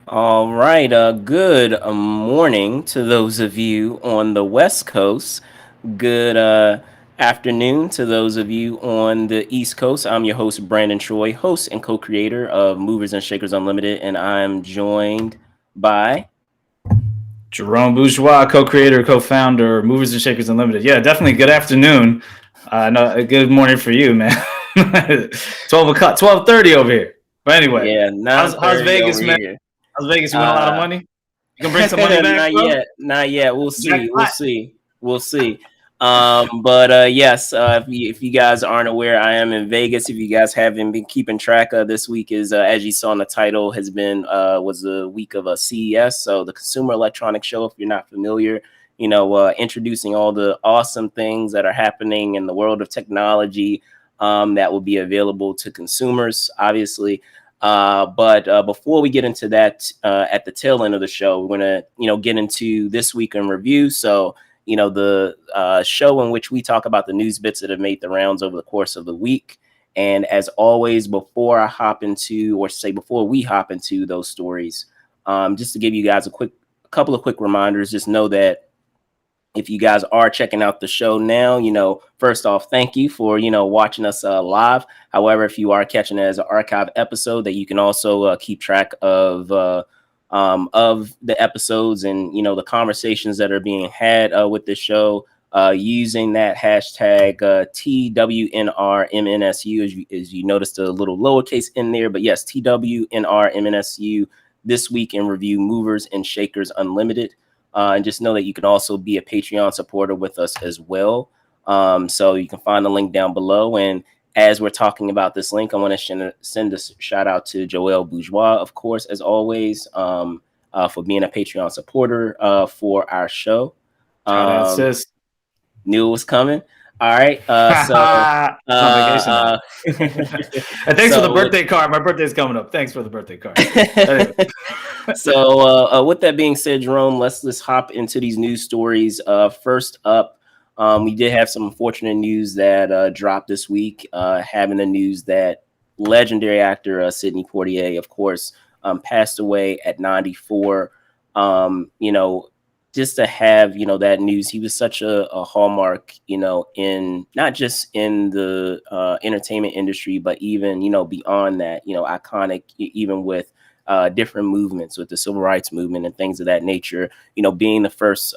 All right. Good morning to those of you on the West Coast. Good afternoon to those of you on the East Coast. I'm your host, Brandon Troy, host and co creator of Movers and Shakers Unlimited, and I'm joined by. Jerome Bourgeois, co-creator, co-founder, Movers and Shakers Unlimited. Yeah, definitely. Good afternoon. No, good morning for you, man. 12 o'clock, 12:30 over here. But anyway, Yeah, how's 9:30 Vegas, over man? here. How's Vegas? You win a lot of Uh, money? You can bring some money back, Not bro? yet. Not yet. We'll see. We'll Jackpot. see. We'll see. But yes, if you guys aren't aware, I am in Vegas. If you guys haven't been keeping track of, this week is, as you saw in the title, has been was the week of a CES, so the Consumer Electronics Show. If you're not familiar, introducing all the awesome things that are happening in the world of technology, that will be available to consumers, obviously. But before we get into that, at the tail end of the show, we're gonna get into this week in review. So the show in which we talk about the news bits that have made the rounds over the course of the week. And as always, before we hop into those stories, just to give you guys a couple of quick reminders, just know that if you guys are checking out the show now, first off, thank you for, watching us live. However, if you are catching it as an archive episode, that you can also keep track of the episodes and, the conversations that are being had with the show using that hashtag TWnRMNSU, as you noticed a little lowercase in there. But yes, TWnRMNSU, this week in review, Movers and Shakers Unlimited. And just know that you can also be a Patreon supporter with us as well. So you can find the link down below. And as we're talking about this link, I want to send a shout out to Jerome Bourgeois, of course, as always, for being a Patreon supporter for our show. Shout out, sis. Knew it was coming. All right. It's on vacation now. And thanks for the birthday card. My birthday's coming up. Thanks for the birthday card. Anyway. So with that being said, Jerome, let's hop into these news stories. First up, we did have some unfortunate news that dropped this week, having the news that legendary actor Sidney Poitier, of course, passed away at 94. Just to have, that news, he was such a hallmark, in not just in the entertainment industry, but even, beyond that, iconic, even with different movements, with the civil rights movement and things of that nature, being the first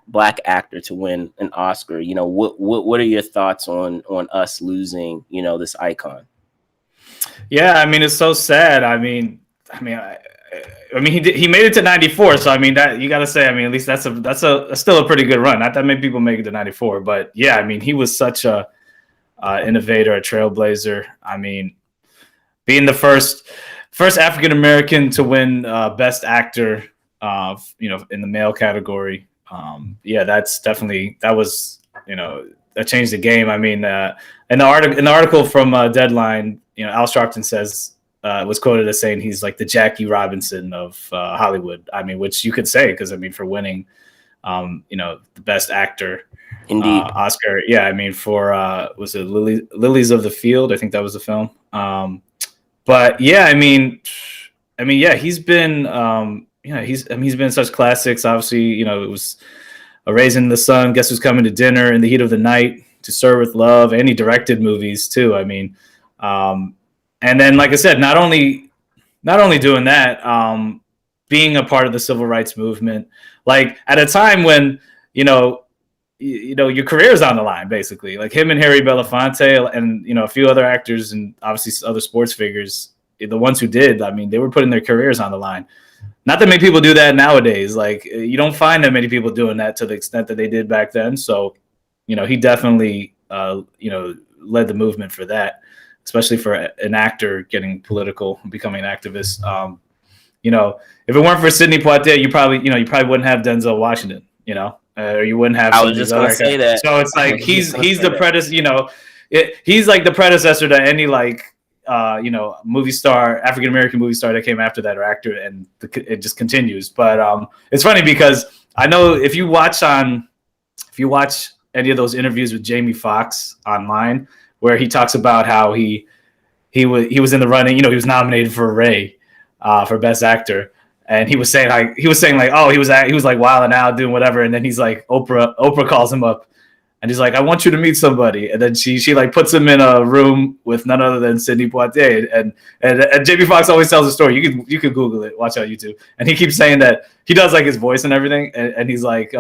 black actor to win an Oscar. What are your thoughts on us losing, this icon? Yeah, I mean, it's so sad. I mean, he made it to 94, so I mean that you got to say, I mean, at least that's still a pretty good run. Not that many people make it to 94, but yeah, I mean, he was such a innovator, a trailblazer. I mean, being the first African American to win Best Actor, in the male category. Yeah, that was that changed the game. I mean, in the article from Deadline, Al Sharpton says. Was quoted as saying he's like the Jackie Robinson of Hollywood. I mean, which you could say, because I mean, for winning, the Best Actor, Indeed, Oscar. Yeah, I mean, for was it Lilies of the Field? I think that was the film. But yeah, I mean, yeah, he's been, he's been such classics. Obviously, it was A Raisin in the Sun, Guess Who's Coming to Dinner, In the Heat of the Night, To Serve with Love, and he directed movies too. I mean. And then, like I said, not only doing that, being a part of the civil rights movement, like at a time when your career is on the line, basically. Like him and Harry Belafonte, and a few other actors, and obviously other sports figures, the ones who did. I mean, they were putting their careers on the line. Not that many people do that nowadays. Like you don't find that many people doing that to the extent that they did back then. So, he definitely led the movement for that. Especially for an actor getting political, becoming an activist. If it weren't for Sidney Poitier, you probably wouldn't have Denzel Washington, or you wouldn't have. I was just going to say that. So it's like he's the predecessor. He's like the predecessor to any movie star, African American movie star that came after that, or actor, and it just continues. But it's funny because I know if you watch any of those interviews with Jamie Foxx online, where he talks about how he was in the running, he was nominated for a Ray. for Best Actor. And he was saying like, oh, he was like wilding out doing whatever. And then he's like, Oprah calls him up and he's like, I want you to meet somebody. And then she like puts him in a room with none other than Sidney Poitier. And Jamie Foxx always tells a story. You can Google it, watch on YouTube. And he keeps saying that he does like his voice and everything. And he's like,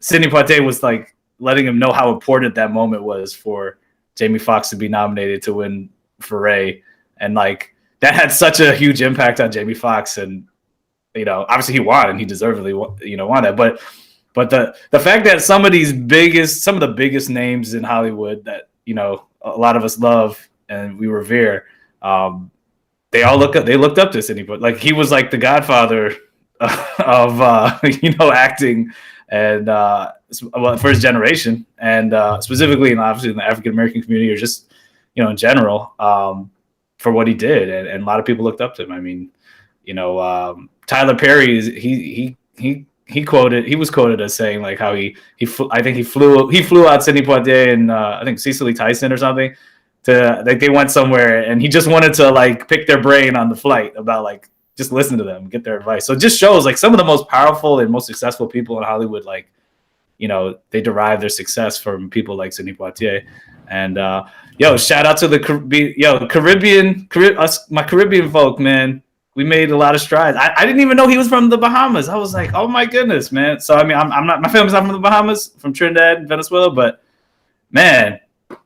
Sidney Poitier was like letting him know how important that moment was for Jamie Foxx to be nominated to win for Ray. And like, that had such a huge impact on Jamie Foxx. And, you know, obviously he won and he deservedly, won that. But the fact that some of the biggest names in Hollywood that, you know, a lot of us love and we revere, they looked up to Sidney. But like, he was like the godfather of acting and for his generation, and specifically and obviously in the African American community, or just, you know, in general, for what he did, and a lot of people looked up to him. I mean, you know, Tyler Perry he was quoted as saying like how he flew out Sidney Poitier and I think Cicely Tyson or something, to like they went somewhere and he just wanted to like pick their brain on the flight about like just listen to them, get their advice. So it just shows like some of the most powerful and most successful people in Hollywood, like, you know, they derive their success from people like Sidney Poitier. And shout out to the Caribbean, my Caribbean folk, man. We made a lot of strides. I didn't even know he was from the Bahamas. I was like, oh my goodness, man. So I mean, I'm not, my family's not from the Bahamas, from Trinidad and Venezuela, but man,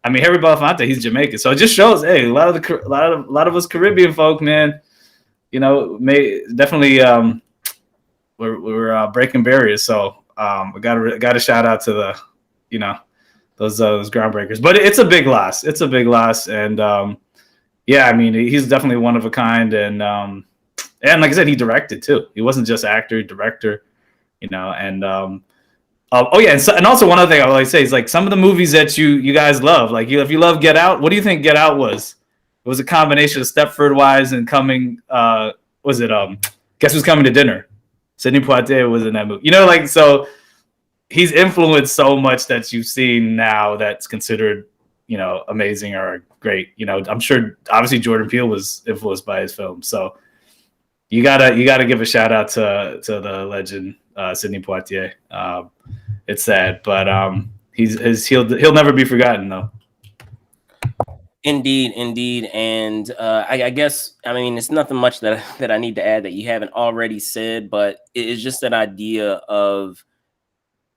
I mean, Harry Belafonte, he's Jamaican. So it just shows, hey, a lot of us Caribbean folk, man, you know, definitely we're breaking barriers. So we got to shout out to the, you know, those groundbreakers. But it's a big loss. It's a big loss, and I mean, he's definitely one of a kind, and like I said, he directed too. He wasn't just actor, director, you know. And and also one other thing I would like to say is like some of the movies that you guys love, like if you love Get Out, what do you think Get Out was? It was a combination of Stepford Wives and Coming. Guess Who's Coming to Dinner? Sidney Poitier was in that movie. You know, like, so he's influenced so much that you've seen now that's considered, you know, amazing or great. You know, I'm sure obviously Jordan Peele was influenced by his film. So you gotta give a shout out to the legend Sidney Poitier. It's sad, but he'll never be forgotten though. Indeed. And I guess, I mean, it's nothing much that I need to add that you haven't already said, but it's just that idea of,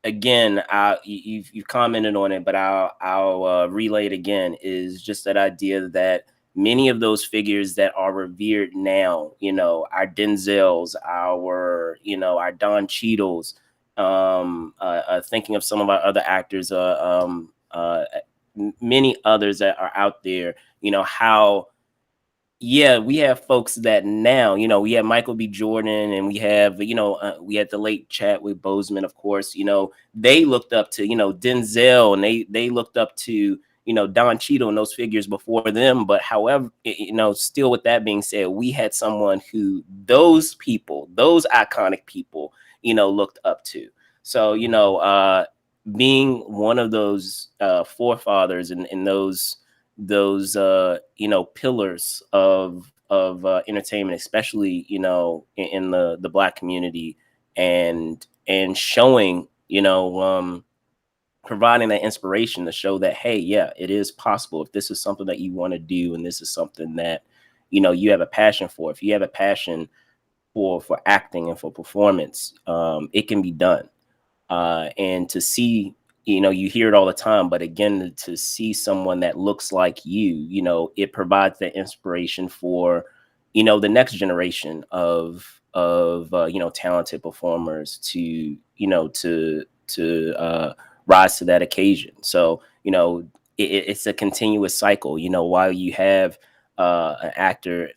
again, you've commented on it, but I'll relay it again, is just that idea that many of those figures that are revered now, you know, our Denzels, our Don Cheadles, thinking of some of our other actors, many others that are out there, you know, how, we have folks that now, you know, we have Michael B. Jordan, and we have, you know, we had the late Chadwick Boseman, of course, you know, they looked up to, you know, Denzel, and they looked up to, you know, Don Cheadle and those figures before them. But however, you know, still with that being said, we had someone who those iconic people, you know, looked up to. So, you know, being one of those forefathers and those you know, pillars of entertainment, especially, you know, in the Black community, and showing, you know, providing that inspiration to show that, hey, yeah, it is possible. If this is something that you want to do, and this is something that, you know, you have a passion for, if you have a passion for acting and for performance, it can be done. And to see, you know, you hear it all the time, but again, to see someone that looks like you know, it provides that inspiration for, you know, the next generation of you know, talented performers to, you know, to rise to that occasion. So, you know, it's a continuous cycle, you know, while you have an actor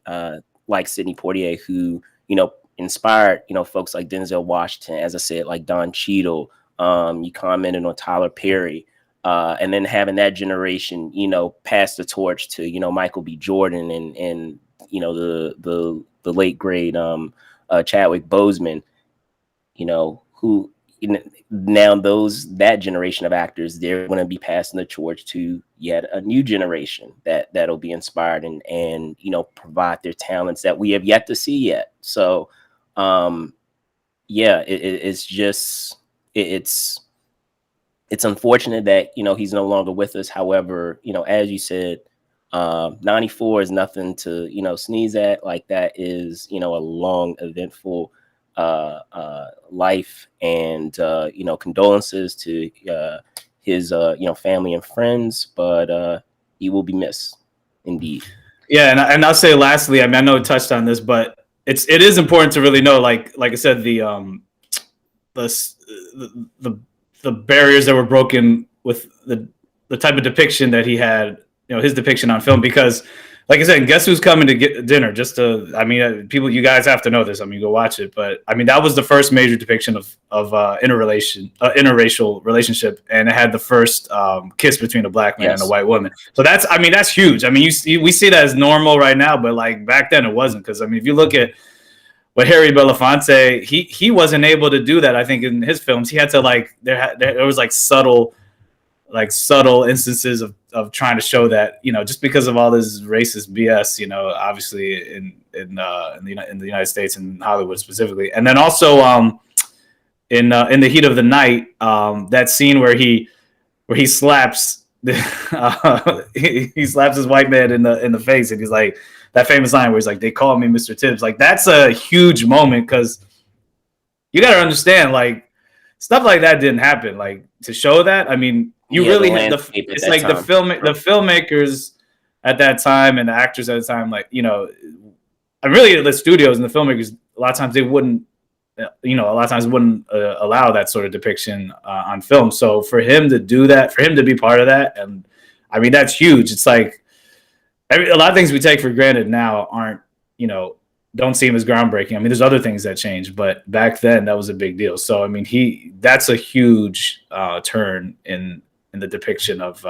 like Sidney Poitier, who, you know, inspired, you know, folks like Denzel Washington, as I said, like Don Cheadle. You commented on Tyler Perry, and then having that generation, you know, pass the torch to, you know, Michael B. Jordan and you know, the late great Chadwick Boseman, you know, who, you know, now that generation of actors, they're going to be passing the torch to yet a new generation that'll be inspired and provide their talents that we have yet to see yet. So it's just it's unfortunate that he's no longer with us. However, as you said, 94 is nothing to sneeze at. Like, that is a long, eventful life, and condolences to his family and friends, but he will be missed indeed. Yeah, and I'll say lastly, I mean, I know we touched on this, but it is important to really know, like I said, the barriers that were broken with the type of depiction that he had, his depiction on film, because like I said, guess who's coming to get dinner? People, you guys have to know this. I mean, go watch it. But I mean, that was the first major depiction of interracial relationship, and it had the first kiss between a black man and a white woman. So that's huge. I mean, we see that as normal right now, but like back then it wasn't. Because I mean, if you look at what Harry Belafonte, he wasn't able to do that. I think in his films, he had to there was subtle instances of trying to show that, just because of all this racist BS, obviously in the United States and Hollywood specifically. And then also in The Heat of the Night, that scene where he slaps he slaps his white man in the face, and he's like, that famous line where he's like, "They call me Mr. Tibbs." Like, that's a huge moment, because you got to understand, like, stuff like that didn't happen. Like, to show that, I mean, it's like the filmmakers at that time and the actors at the time, like, and really the studios and the filmmakers, a lot of times they wouldn't allow that sort of depiction on film. So for him to do that, for him to be part of that, and I mean, that's huge. It's like a lot of things we take for granted now aren't, don't seem as groundbreaking. I mean, there's other things that changed, but back then that was a big deal. So I mean, that's a huge turn in the depiction of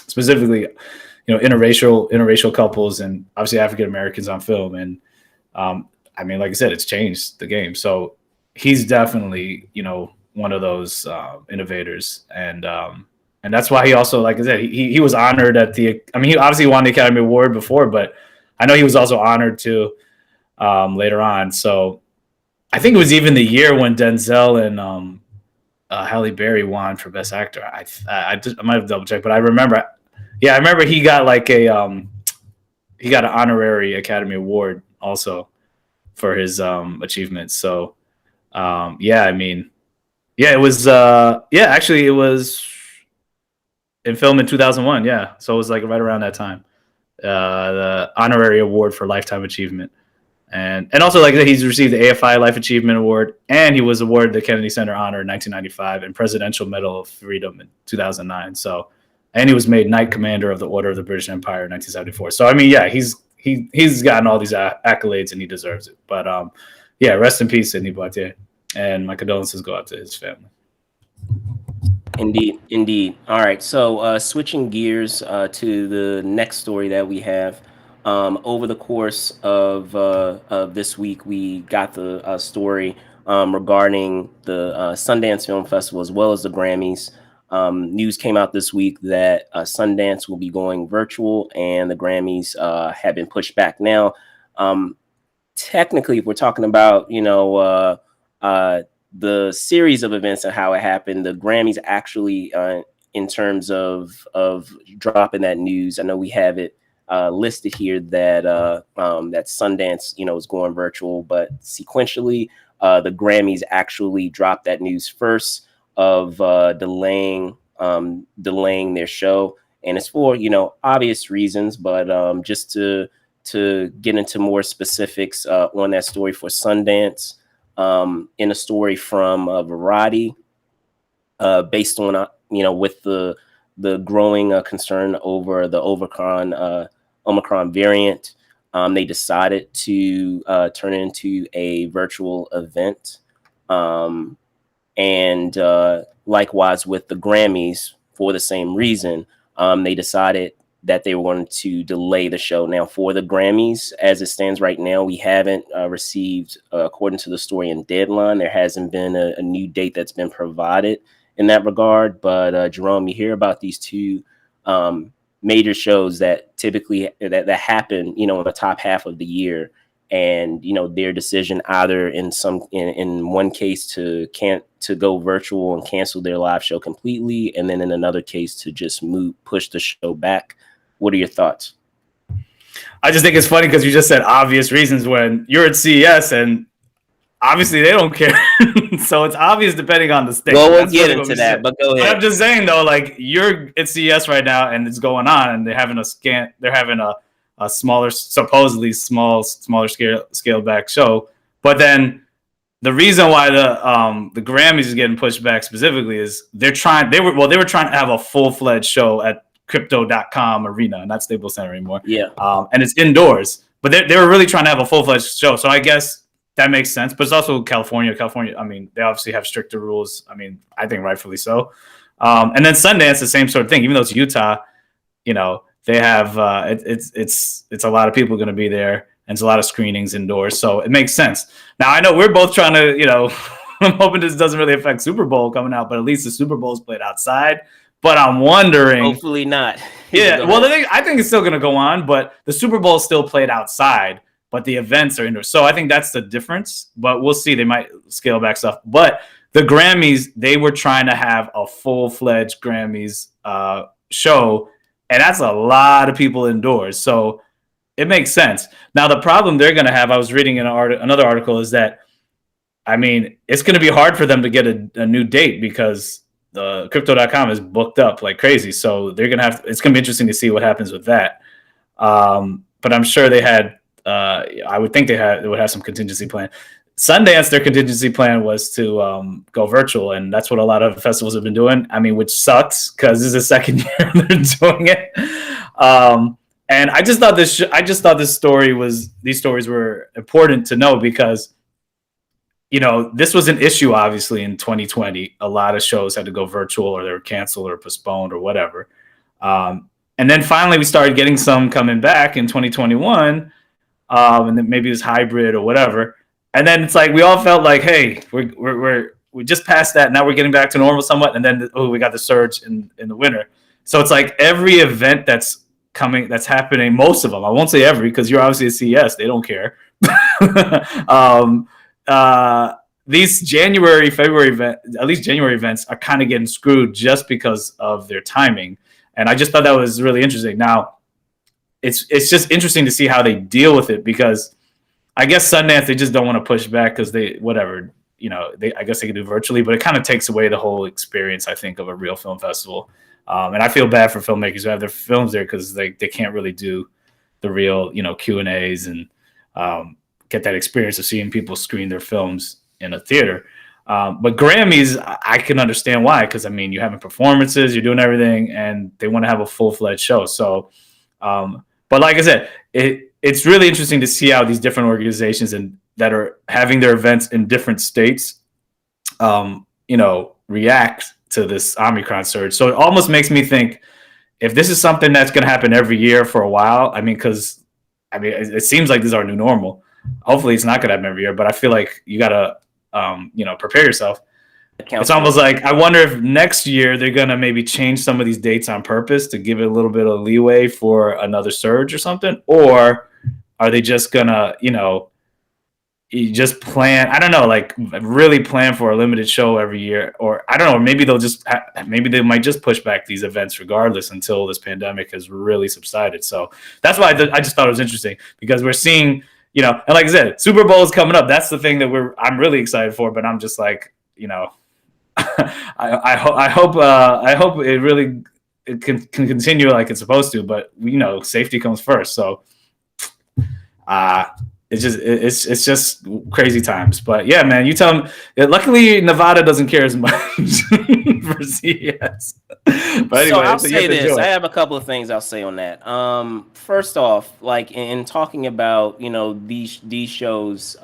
specifically, interracial couples, and obviously African Americans on film. And I mean, like I said, it's changed the game. So he's definitely, one of those innovators, and that's why he also, like I said, he was honored at he obviously won the Academy Award before, but I know he was also honored too later on. So I think it was even the year when Denzel and Halle Berry won for Best Actor. I might have double checked, but I remember he got he got an honorary Academy Award also for his achievements. So it was in film in 2001. Yeah, so it was like right around that time, the honorary award for lifetime achievement. And also, like, he's received the AFI Life Achievement Award, and he was awarded the Kennedy Center Honor in 1995 and Presidential Medal of Freedom in 2009. So, and he was made Knight Commander of the Order of the British Empire in 1974. So, I mean, yeah, he's gotten all these accolades, and he deserves it. But rest in peace, Sidney Poitier, and my condolences go out to his family. Indeed. All right, so switching gears to the next story that we have. Over the course of this week, we got the story regarding the Sundance Film Festival as well as the Grammys. News came out this week that Sundance will be going virtual and the Grammys have been pushed back. Now, technically, if we're talking about the series of events and how it happened, the Grammys actually, in terms of dropping that news, I know we have it listed here that that Sundance, is going virtual, but sequentially, the Grammys actually dropped that news first of delaying their show, and it's for obvious reasons, but just to get into more specifics on that story for Sundance, in a story from Variety, based on with the growing concern over the Omicron variant, they decided to turn it into a virtual event. And likewise with the Grammys, for the same reason, they decided that they were going to delay the show. Now, for the Grammys, as it stands right now, we haven't received, according to the story in Deadline, there hasn't been a new date that's been provided in that regard. But Jerome, you hear about these two major shows that typically that happen, in the top half of the year, and their decision either in one case to go virtual and cancel their live show completely, and then in another case to just push the show back. What are your thoughts? I just think it's funny because you just said obvious reasons when you're at CES and obviously they don't care. So it's obvious depending on the state. Well, we'll get into that, but go ahead. But I'm just saying though, like you're at CES right now and it's going on and they're having a smaller, supposedly smaller scale back show. But then the reason why the Grammys is getting pushed back specifically is they were trying to have a full-fledged show at Crypto.com Arena, not Staples Center anymore. Yeah. And it's indoors, but they were really trying to have a full-fledged show. So I guess that makes sense. But it's also California. I mean, they obviously have stricter rules. I mean, I think rightfully so. And then Sundance, the same sort of thing. Even though it's Utah, they have it's a lot of people going to be there, and it's a lot of screenings indoors. So it makes sense. Now I know we're both trying to, I'm hoping this doesn't really affect Super Bowl coming out, but at least the Super Bowl is played outside. But I'm wondering. Hopefully not. Yeah. Well, I think it's still going to go on, but the Super Bowl is still played outside, but the events are indoors. So I think that's the difference. But we'll see. They might scale back stuff. But the Grammys, they were trying to have a full-fledged Grammys show, and that's a lot of people indoors. So it makes sense. Now, the problem they're going to have, I was reading another article, is that, I mean, it's going to be hard for them to get a new date because the Crypto.com is booked up like crazy. So they're going to it's going to be interesting to see what happens with that. But I'm sure they had, I would think they would have some contingency plan. Sundance, their contingency plan was to go virtual, and that's what a lot of festivals have been doing. I mean, which sucks because this is the second year they're doing it. And I just thought these stories were important to know because, this was an issue obviously in 2020. A lot of shows had to go virtual or they were canceled or postponed or whatever. And then finally we started getting some coming back in 2021, and then maybe it was hybrid or whatever. And then it's like we all felt like, hey, we just passed that. Now we're getting back to normal somewhat. And then we got the surge in the winter. So it's like every event that's happening, most of them, I won't say every, because you're obviously at CES, they don't care. These January, February events, at least January events, are kind of getting screwed just because of their timing. And I just thought that was really interesting. Now, it's just interesting to see how they deal with it because I guess Sundance, they just don't want to push back because I guess they can do virtually, but it kind of takes away the whole experience, I think, of a real film festival. And I feel bad for filmmakers who have their films there because they can't really do the real, Q&As and get that experience of seeing people screen their films in a theater. But Grammys, I can understand why, because, I mean, you're having performances, you're doing everything, and they want to have a full-fledged show. So, but like I said, it's really interesting to see how these different organizations that are having their events in different states, react to this Omicron surge. So it almost makes me think if this is something that's going to happen every year for a while, because it seems like this is our new normal. Hopefully it's not going to happen every year, but I feel like you got to, prepare yourself. It's almost like I wonder if next year they're going to maybe change some of these dates on purpose to give it a little bit of leeway for another surge or something. Or are they just going to, you just plan, I don't know, like really plan for a limited show every year, or I don't know, maybe they might just push back these events regardless until this pandemic has really subsided. So that's why I just thought it was interesting because we're seeing, and like I said, Super Bowl is coming up. That's the thing that I'm really excited for, but I'm just like, I hope it can continue like it's supposed to, but safety comes first. So, it's just crazy times. But yeah, man, you tell them. Luckily, Nevada doesn't care as much for CES. But anyway, so I'll say this. I have a couple of things I'll say on that. First off, like in talking about these shows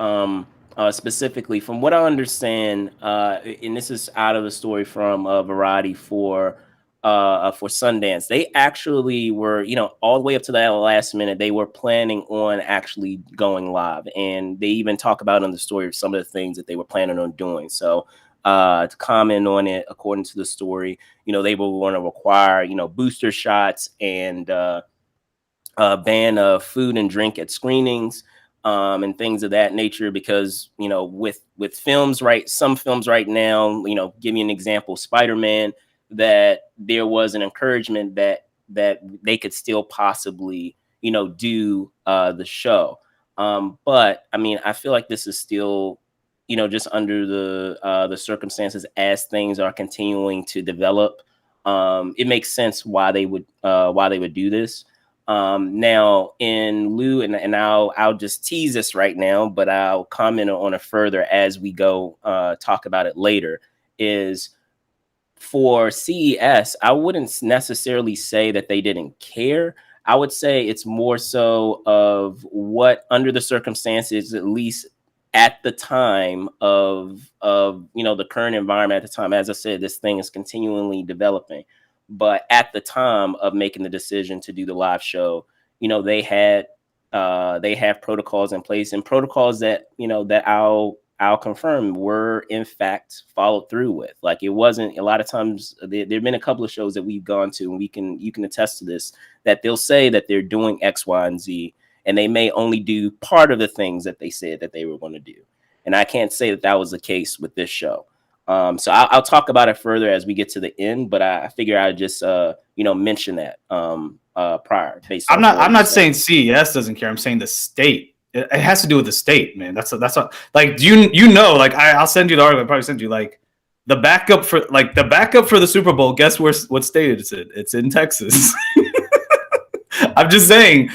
specifically, from what I understand, and this is out of the story from Variety for for Sundance. They actually were, you know, all the way up to that last minute, they were planning on actually going live, and they even talk about in the story of some of the things that they were planning on doing. So to comment on it, according to the story, you know, they were going to require, you know, booster shots and ban of food and drink at screenings, and things of that nature. Because, you know, with films, right, some films right now, you know, give you an example, Spider-Man, that there was an encouragement that they could still possibly, you know, do the show. But I mean, I feel like this is still, you know, just under the circumstances as things are continuing to develop. It makes sense why they would do this. Now, in lieu, and I'll just tease this right now, but I'll comment on it further as we go talk about it later. Is for CES, I wouldn't necessarily say that they didn't care. I would say it's more so of what, under the circumstances, at least at the time of you know, the current environment at the time. As I said, this thing is continually developing, but at the time of making the decision to do the live show, you know, they have protocols in place, and protocols that, you know, that I'll confirm were in fact followed through with. Like, it wasn't, a lot of times there've been a couple of shows that we've gone to, and you can attest to this, that they'll say that they're doing X, Y, and Z, and they may only do part of the things that they said that they were going to do. And I can't say that that was the case with this show. So I'll talk about it further as we get to the end, but I figure I'd just you know, mention that prior. Based I'm not saying CES doesn't care. I'm saying the state. It has to do with the state, man. That's what, like, you know, like, I'll send you the article. I'll probably send you, like, the backup for the Super Bowl. Guess what state it's in? It's in Texas. I'm just saying,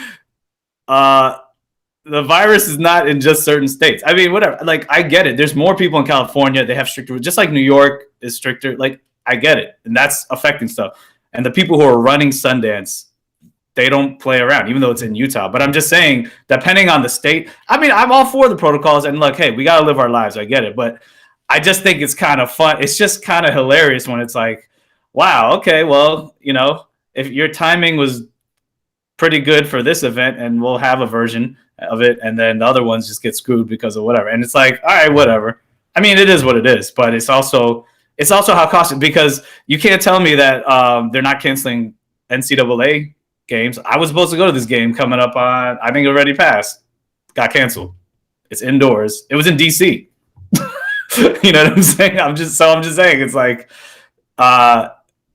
the virus is not in just certain states. I mean, whatever. Like, I get it. There's more people in California. They have stricter, just like New York is stricter. Like, I get it, and that's affecting stuff. And the people who are running Sundance, they don't play around, even though it's in Utah. But I'm just saying, depending on the state, I mean, I'm all for the protocols. And look, hey, we got to live our lives. I get it. But I just think it's kind of fun. It's just kind of hilarious when it's like, wow, okay, well, you know, if your timing was pretty good for this event, and we'll have a version of it, and then the other ones just get screwed because of whatever. And it's like, all right, whatever. I mean, it is what it is. But it's also how costly, because you can't tell me that they're not canceling NCAA games. I was supposed to go to this game coming up on, I think it already passed, got canceled. It's indoors. It was in DC. You know what I'm saying? I'm just saying, it's like,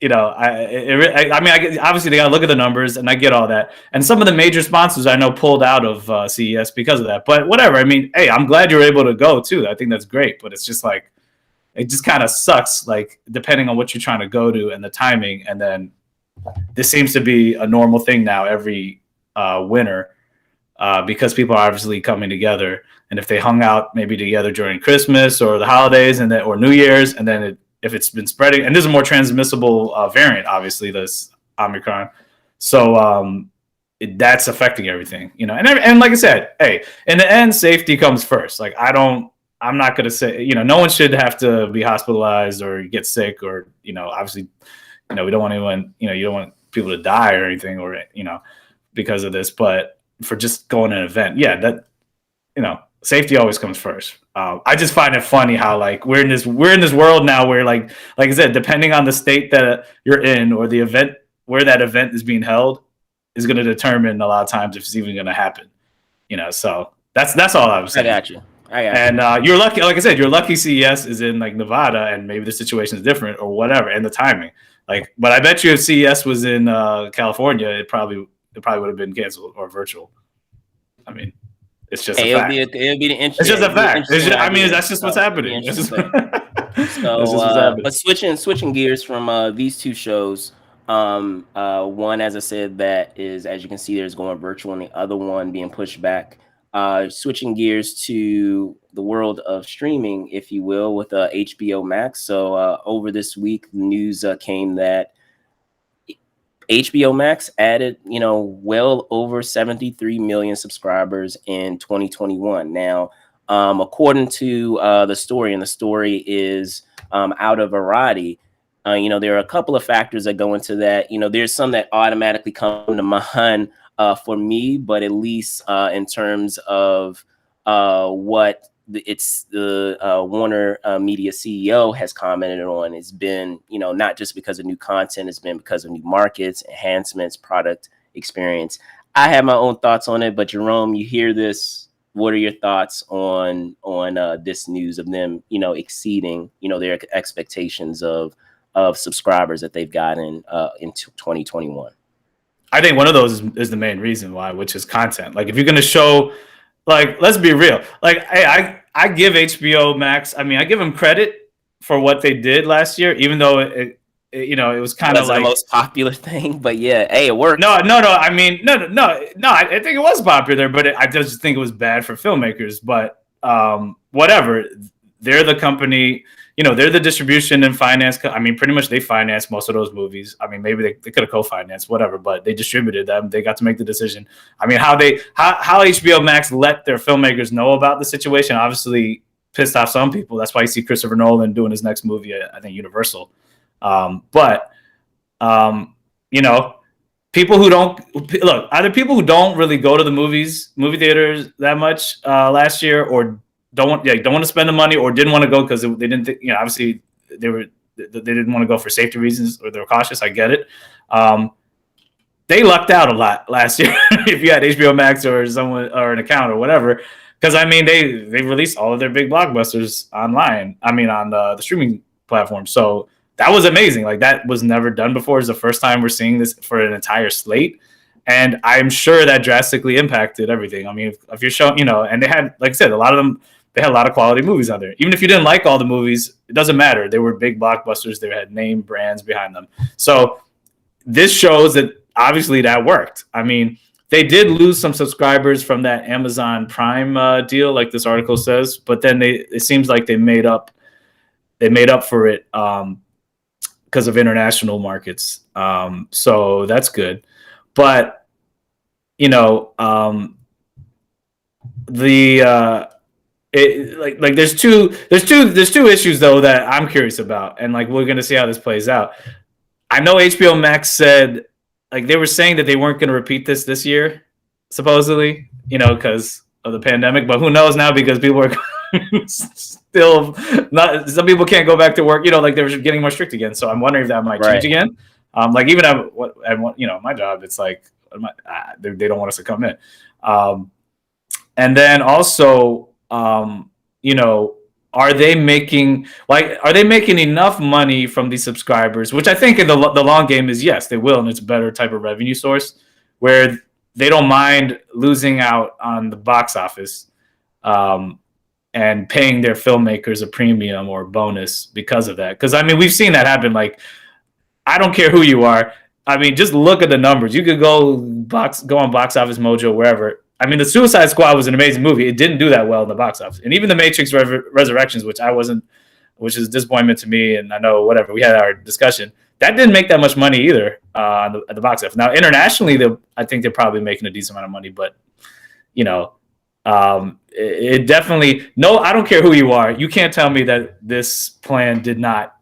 you know, I mean, obviously they got to look at the numbers, and I get all that. And some of the major sponsors I know pulled out of CES because of that. But whatever. I mean, hey, I'm glad you're able to go too. I think that's great. But it's just like, it just kind of sucks, like, depending on what you're trying to go to and the timing. And then this seems to be a normal thing now every winter, because people are obviously coming together. And if they hung out maybe together during Christmas or the holidays, and then, or New Year's, and then if it's been spreading, and this is a more transmissible variant, obviously, this Omicron. So that's affecting everything, you know. And like I said, hey, in the end, safety comes first. Like, I'm not going to say, you know, no one should have to be hospitalized or get sick, or, you know, obviously, you know, we don't want anyone, you know, you don't want people to die or anything, or, you know, because of this. But for just going to an event, yeah, that, you know, safety always comes first. I just find it funny how, like, we're in this world now where, like I said, depending on the state that you're in, or the event, where that event is being held, is going to determine a lot of times if it's even going to happen, you know. So that's all I was saying. I got you. And you're lucky, like I said, you're lucky CES is in, like, Nevada, and maybe the situation is different or whatever, and the timing. Like, but I bet you if CES was in California, it probably would have been canceled or virtual. I mean, it's just a fact. It'll be the interesting. It's just a fact. I mean, that's just what's happening. But switching gears from these two shows, one, as I said, that is, as you can see, there's going virtual, and the other one being pushed back. Switching gears to the world of streaming, if you will, with HBO Max. So over this week, the news came that HBO Max added, you know, well over 73 million subscribers in 2021. Now, according to the story, and the story is out of Variety, There are a couple of factors that go into that. There's some that automatically come to mind for me, but at least in terms of what the Warner Media CEO has commented on, it's been, not just because of new content, it's been because of new markets, enhancements, product experience. I have my own thoughts on it, but Jerome, you hear this. What are your thoughts on this news of them, exceeding, their expectations of subscribers that they've gotten in 2021? I think one of those is the main reason why, which is content. Like, if you're going to show, like, let's be real. Like, I give HBO Max. I mean, I give them credit for what they did last year, even though it was kind of like the most popular thing. But yeah, hey, it worked. No. I mean, no. I think it was popular, but I just think it was bad for filmmakers. But whatever. They're the company. They're the distribution and finance. I mean, pretty much they finance most of those movies. I mean, maybe they could have co-financed, whatever, but they distributed them. They got to make the decision. I mean, how HBO Max let their filmmakers know about the situation obviously pissed off some people. That's why you see Christopher Nolan doing his next movie, I think Universal. But people who don't look, either people who don't really go to the movie theaters that much last year, or don't want to spend the money, or didn't want to go because they didn't think, obviously they didn't want to go for safety reasons, or they're cautious. I get it. They lucked out a lot last year if you had HBO Max or someone or an account or whatever, because I mean they released all of their big blockbusters online. I mean on the streaming platform. So that was amazing. Like, that was never done before. It's the first time we're seeing this for an entire slate. And I'm sure that drastically impacted everything. I mean, if you're showing, and they had, like I said, a lot of them, they had a lot of quality movies on there. Even if you didn't like all the movies, it doesn't matter. They were big blockbusters. They had name brands behind them. So this shows that obviously that worked. I mean, they did lose some subscribers from that Amazon Prime deal, like this article says, but then it seems like they made up for it because of international markets. So that's good. But there's two issues though that I'm curious about, and like we're gonna see how this plays out. I know HBO Max said, like, they were saying that they weren't gonna repeat this year, supposedly, because of the pandemic. But who knows now, because people are still not. Some people can't go back to work. Like, they're getting more strict again. So I'm wondering if that might change again. Like, even at my job, it's like they don't want us to come in. And then also, are they making enough money from these subscribers? Which I think in the long game is yes, they will, and it's a better type of revenue source where they don't mind losing out on the box office and paying their filmmakers a premium or bonus because of that. Because I mean, we've seen that happen. Like, I don't care who you are. I mean, just look at the numbers. You could go on Box Office Mojo, wherever. I mean, the Suicide Squad was an amazing movie. It didn't do that well in the box office. And even the Matrix Resurrections, which is a disappointment to me. And I know, whatever, we had our discussion. That didn't make that much money either at the box office. Now, internationally, I think they're probably making a decent amount of money. But, it definitely, no, I don't care who you are. You can't tell me that this plan did not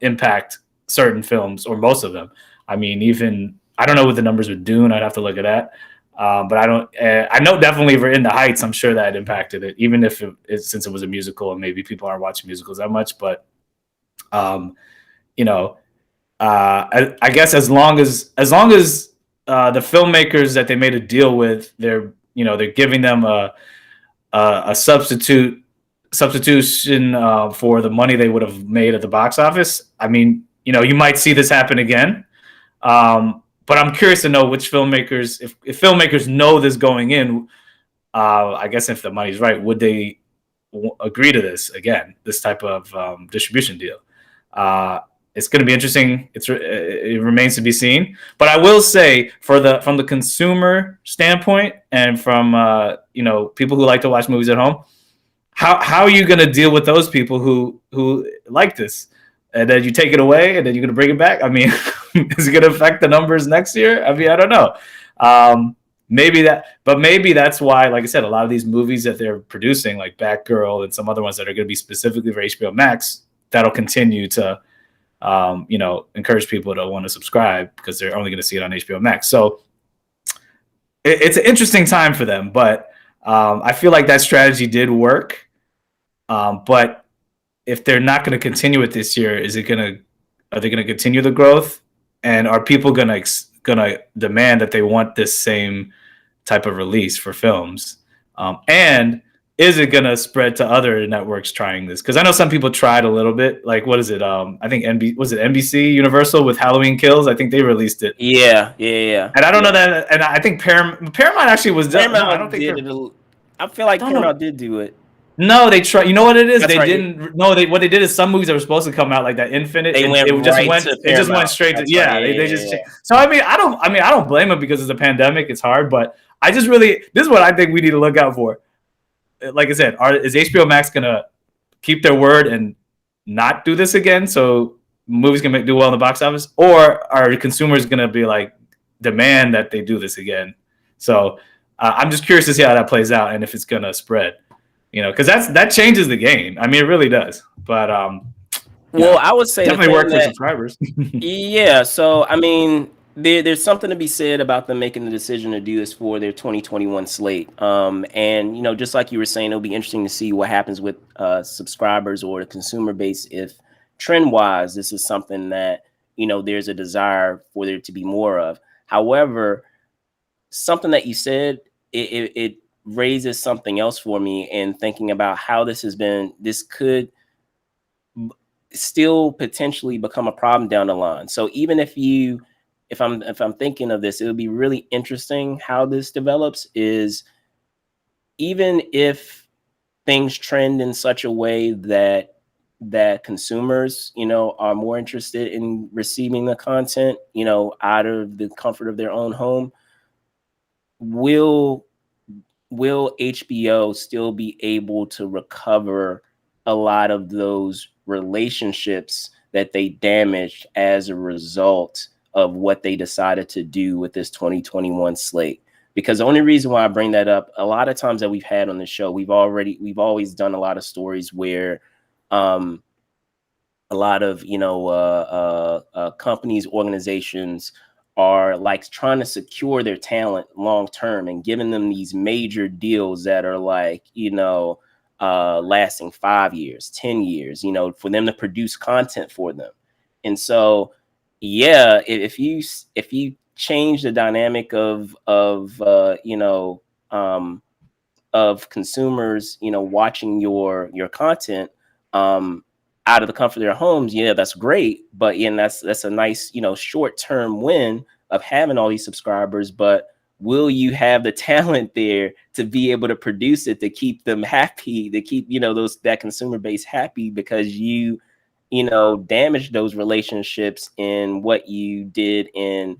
impact certain films, or most of them. I mean, I don't know what the numbers with Dune. I'd have to look at that. But I know definitely for In the Heights, I'm sure that impacted it, even if since it was a musical and maybe people aren't watching musicals that much. But, I guess as long as the filmmakers that they made a deal with, they're giving them a substitution for the money they would have made at the box office. I mean, you might see this happen again. But I'm curious to know which filmmakers, if filmmakers know this going in, I guess if the money's right, would they agree to this again, this type of distribution deal? It's going to be interesting. It remains to be seen. But I will say, from the consumer standpoint, and from people who like to watch movies at home, how are you going to deal with those people who like this? And then you take it away, and then you're going to bring it back? I mean, is it going to affect the numbers next year? I mean, I don't know. Maybe that's why, like I said, a lot of these movies that they're producing, like Batgirl and some other ones that are going to be specifically for HBO Max, that'll continue to encourage people to want to subscribe because they're only going to see it on HBO Max. So it's an interesting time for them, but I feel like that strategy did work. But if they're not going to continue it this year, are they going to continue the growth? And are people going to demand that they want this same type of release for films? And is it going to spread to other networks trying this? Because I know some people tried a little bit. Like, what is it? I think NBC Universal with Halloween Kills? I think they released it. Yeah. And I don't know that. And I think Paramount actually was done. Paramount No, I don't think I feel like Paramount did do it. No, they tried. You know what it is? That's they right. didn't. No, what they did is some movies that were supposed to come out like that Infinite. It just went straight to They just. So I mean, I don't blame them because it's a pandemic. It's hard, but I just really this is what I think we need to look out for. Like I said, is HBO Max gonna keep their word and not do this again? So movies can do well in the box office, or are consumers gonna be like demand that they do this again? So I'm just curious to see how that plays out and if it's gonna spread. Because that changes the game. I mean, it really does. But I would say definitely work for subscribers. Yeah. So I mean, there's something to be said about them making the decision to do this for their 2021 slate. And just like you were saying, it'll be interesting to see what happens with subscribers or the consumer base if trend-wise this is something that there's a desire for there to be more of. However, something that you said, it raises something else for me in thinking about how this could still potentially become a problem down the line. So even if I'm thinking of this, it would be really interesting how this develops is even if things trend in such a way that consumers, are more interested in receiving the content, out of the comfort of their own home, will HBO still be able to recover a lot of those relationships that they damaged as a result of what they decided to do with this 2021 slate? Because the only reason why I bring that up, a lot of times that we've had on the show, we've always done a lot of stories where a lot of companies, organizations are like trying to secure their talent long term and giving them these major deals that are like lasting 5 years, 10 years, for them to produce content for them. And so if you change the dynamic of consumers watching your content out of the comfort of their homes, that's great. But that's a nice, short-term win of having all these subscribers. But will you have the talent there to be able to produce it, to keep them happy, to keep, that consumer base happy, because you damaged those relationships in what you did in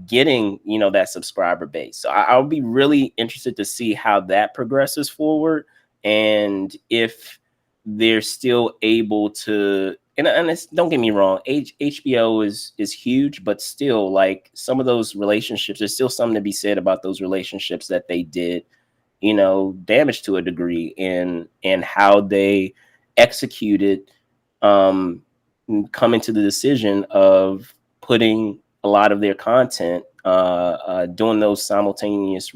getting, that subscriber base. So I'll be really interested to see how that progresses forward. And if they're still able to, and don't get me wrong, HBO is huge, but still, like, some of those relationships, there's still something to be said about those relationships that they did, damage to a degree, and how they executed, coming to the decision of putting a lot of their content, doing those simultaneous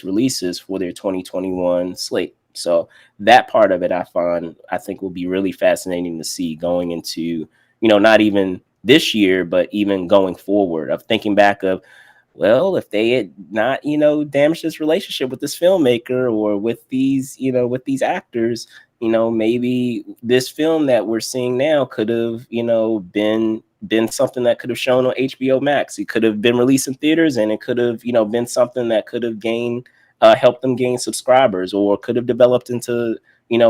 releases for their 2021 slate. So that part of it, I think will be really fascinating to see going into, not even this year, but even going forward, of thinking back of, well, if they had not, damaged this relationship with this filmmaker or with these, with these actors, maybe this film that we're seeing now could have, been something that could have shown on HBO Max. It could have been released in theaters, and it could have, been something that could have helped them gain subscribers, or could have developed into,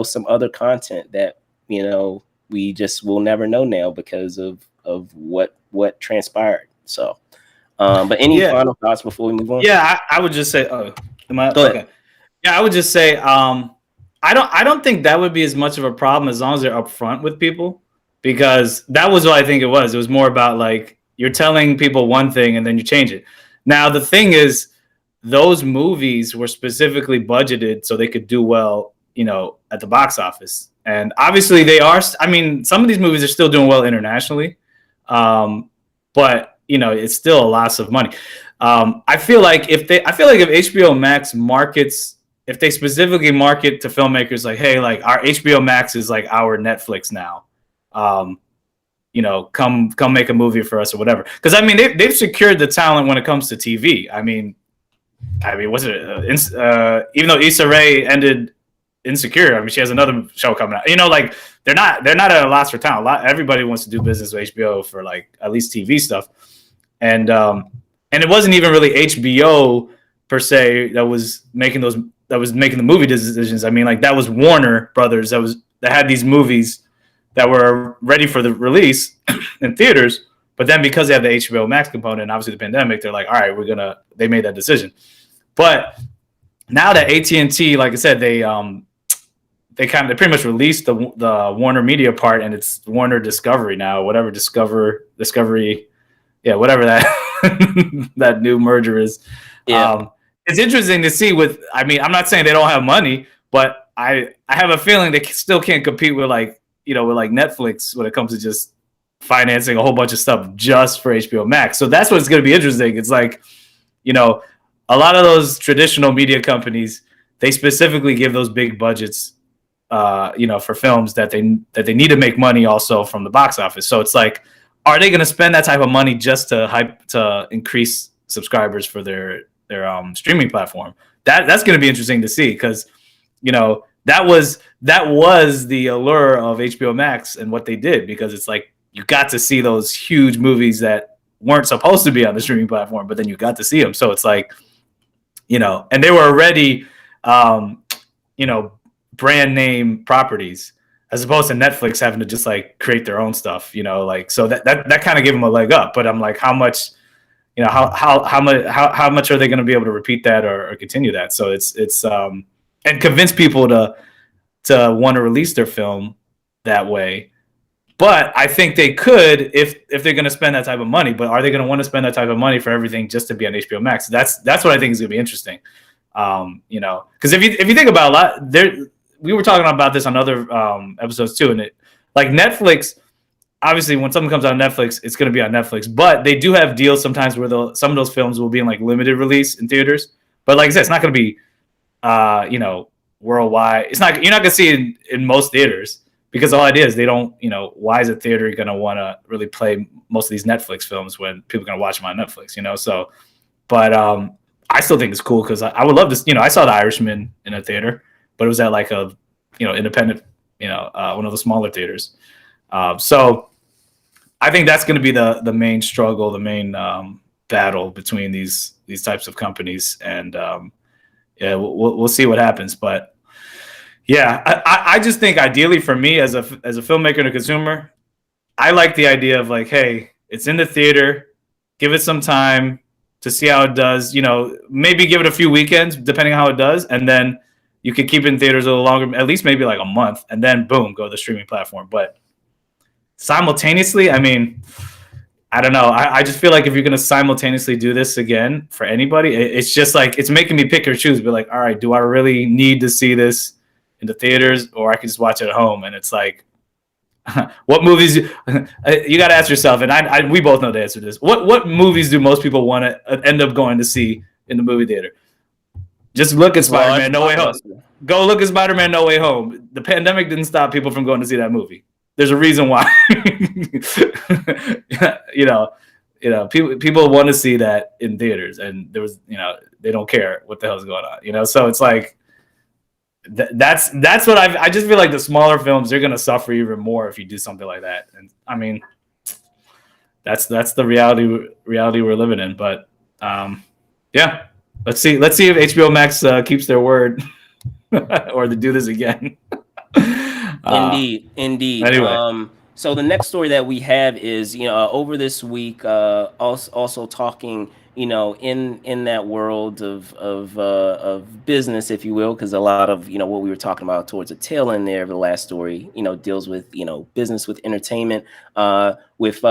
some other content that, we just will never know now because of what transpired. So, but any final thoughts before we move on? Yeah, I would just say, Go ahead. Okay. Yeah, I would just say, I don't think that would be as much of a problem as long as they're upfront with people, because that was what I think it was. It was more about, like, you're telling people one thing and then you change it. Now, the thing is, those movies were specifically budgeted so they could do well at the box office. And obviously they are. I mean, some of these movies are still doing well internationally, but it's still a loss of money. I feel like if HBO Max markets, if they specifically market to filmmakers like, hey, like our HBO Max is like our Netflix now, come make a movie for us or whatever. Because I mean, they've secured the talent when it comes to TV. I mean, what's it? Even though Issa Rae ended Insecure, I mean, she has another show coming out. Like they're not at a loss for talent. Everybody wants to do business with HBO for like at least TV stuff, and it wasn't even really HBO per se that was making the movie decisions. I mean, like that was Warner Brothers that had these movies that were ready for the release in theaters. But then because they have the HBO Max component, and obviously the pandemic, they're like, all right, they made that decision. But now that AT&T, like I said, they pretty much released the Warner Media part, and it's Warner Discovery now, whatever Discovery, yeah, whatever that that new merger is. Yeah. It's interesting to see I'm not saying they don't have money, but I have a feeling they still can't compete with with Netflix when it comes to just financing a whole bunch of stuff just for HBO Max. So that's what's going to be interesting. It's like, a lot of those traditional media companies, they specifically give those big budgets, for films that they need to make money also from the box office. So it's like, are they going to spend that type of money just to increase subscribers for their streaming platform? That's going to be interesting to see, because that was the allure of HBO Max and what they did, because it's like you got to see those huge movies that weren't supposed to be on the streaming platform, but then you got to see them. So it's like, and they were already brand name properties, as opposed to Netflix having to just like create their own stuff, so that kind of gave them a leg up. But I'm like, how much how much are they going to be able to repeat that or continue that? So it's and convince people to want to release their film that way. But I think they could if they're going to spend that type of money. But are they going to want to spend that type of money for everything just to be on HBO Max? That's what I think is going to be interesting. Because if you think about a lot, we were talking about this on other episodes too, and it like Netflix. Obviously, when something comes out on Netflix, it's going to be on Netflix. But they do have deals sometimes where some of those films will be in like limited release in theaters. But like I said, it's not going to be, worldwide. You're not going to see it in most theaters, because the whole idea is they don't. Why is a theater going to want to really play most of these Netflix films when people are going to watch them on Netflix? So, but I still think it's cool, because I would love to. I saw The Irishman in a theater, but it was at like a independent, one of the smaller theaters. So I think that's going to be the main struggle, the main battle between these types of companies, and we'll see what happens. But yeah, I just think ideally for me as a filmmaker and a consumer, I like the idea of like, hey, it's in the theater, give it some time to see how it does. Maybe give it a few weekends depending on how it does, and then you could keep it in theaters a little longer, at least maybe like a month, and then boom, go to the streaming platform. But simultaneously, I mean, I don't know. I just feel like if you're going to simultaneously do this again for anybody, it's just like, it's making me pick or choose. Be like, all right, do I really need to see this in the theaters, or I can just watch it at home? And it's like, what movies you got to ask yourself, and we both know the answer to this. What movies do most people want to end up going to see in the movie theater? Just look at Spider-Man No Way Home. Go look at Spider-Man No Way Home. The pandemic didn't stop people from going to see that movie. There's a reason why. People want to see that in theaters, and there was, they don't care what the hell's going on, So it's like that's what I just feel like the smaller films, they're gonna suffer even more if you do something like that. And I mean, that's the reality we're living in. But yeah. Let's see if HBO Max keeps their word or to do this again. Indeed. Anyway. So the next story that we have is, over this week, also talking, in that world of business, if you will, because a lot of, what we were talking about towards the tail end there of the last story, deals with, business with entertainment, with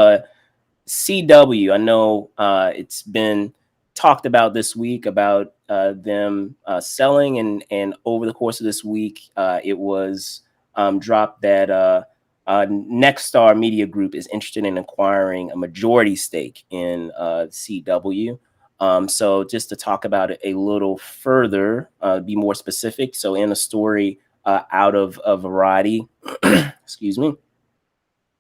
CW. I know it's been talked about this week about them selling, and over the course of this week, it was dropped that Nexstar Media Group is interested in acquiring a majority stake in CW. So just to talk about it a little further, be more specific. So in a story out of a Variety, excuse me.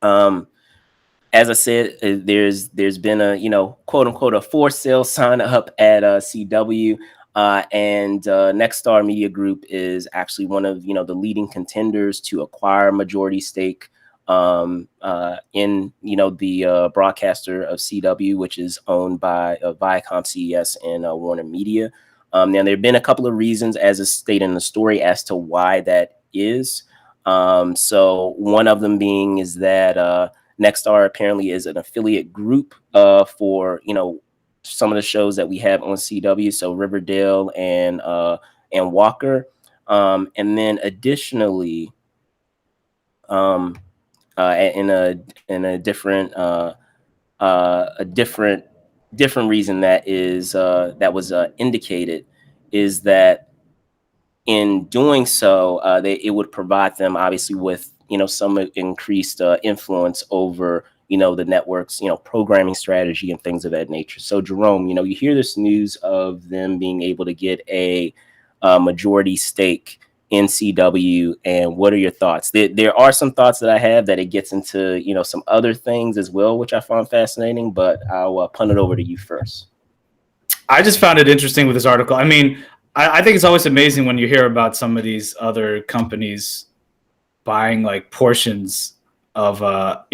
As I said, there's been a quote unquote a for sale sign up at CW, and Nexstar Media Group is actually one of the leading contenders to acquire a majority stake in the broadcaster of CW, which is owned by Viacom, CES, and Warner Media. Now there have been a couple of reasons, as is stated in the story, as to why that is. So one of them being is that Nexstar apparently is an affiliate group for some of the shows that we have on CW, so Riverdale and Walker, and then additionally, in a different reason that was indicated is that in doing so, it would provide them obviously with some increased influence over the network's programming strategy and things of that nature. So Jerome, you hear this news of them being able to get a majority stake in CW, and what are your thoughts? There are some thoughts that I have that it gets into some other things as well, which I found fascinating, but I'll punt it over to you first. I just found it interesting with this article. I mean, I think it's always amazing when you hear about some of these other companies buying like portions of or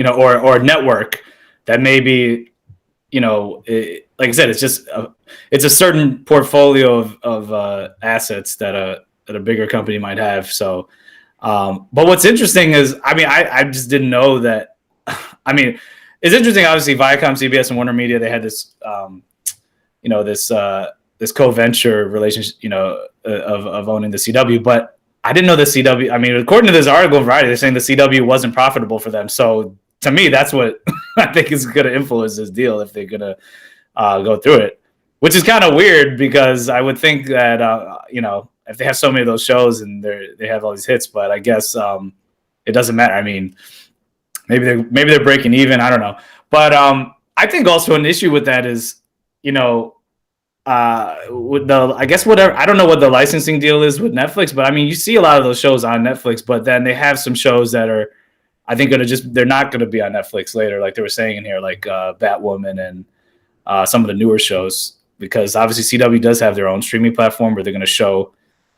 a network that maybe like I said, it's just it's a certain portfolio of assets that a bigger company might have. So but what's interesting is, I mean, I just didn't know that. I mean, it's interesting, obviously Viacom, CBS, and Warner Media, they had this this co-venture relationship of owning the CW, but I didn't know the CW. I mean, according to this article in Variety, they're saying the CW wasn't profitable for them. So to me, that's what I think is going to influence this deal if they're going to go through it, which is kind of weird because I would think that, if they have so many of those shows and they have all these hits, but I guess it doesn't matter. I mean, maybe they're breaking even. I don't know. But I think also an issue with that is, with I guess whatever, I don't know what the licensing deal is with Netflix, but I mean, you see a lot of those shows on Netflix, but then they have some shows that are, I think, they're not going to be on Netflix later, like they were saying in here, like Batwoman and some of the newer shows, because obviously CW does have their own streaming platform where they're going to show,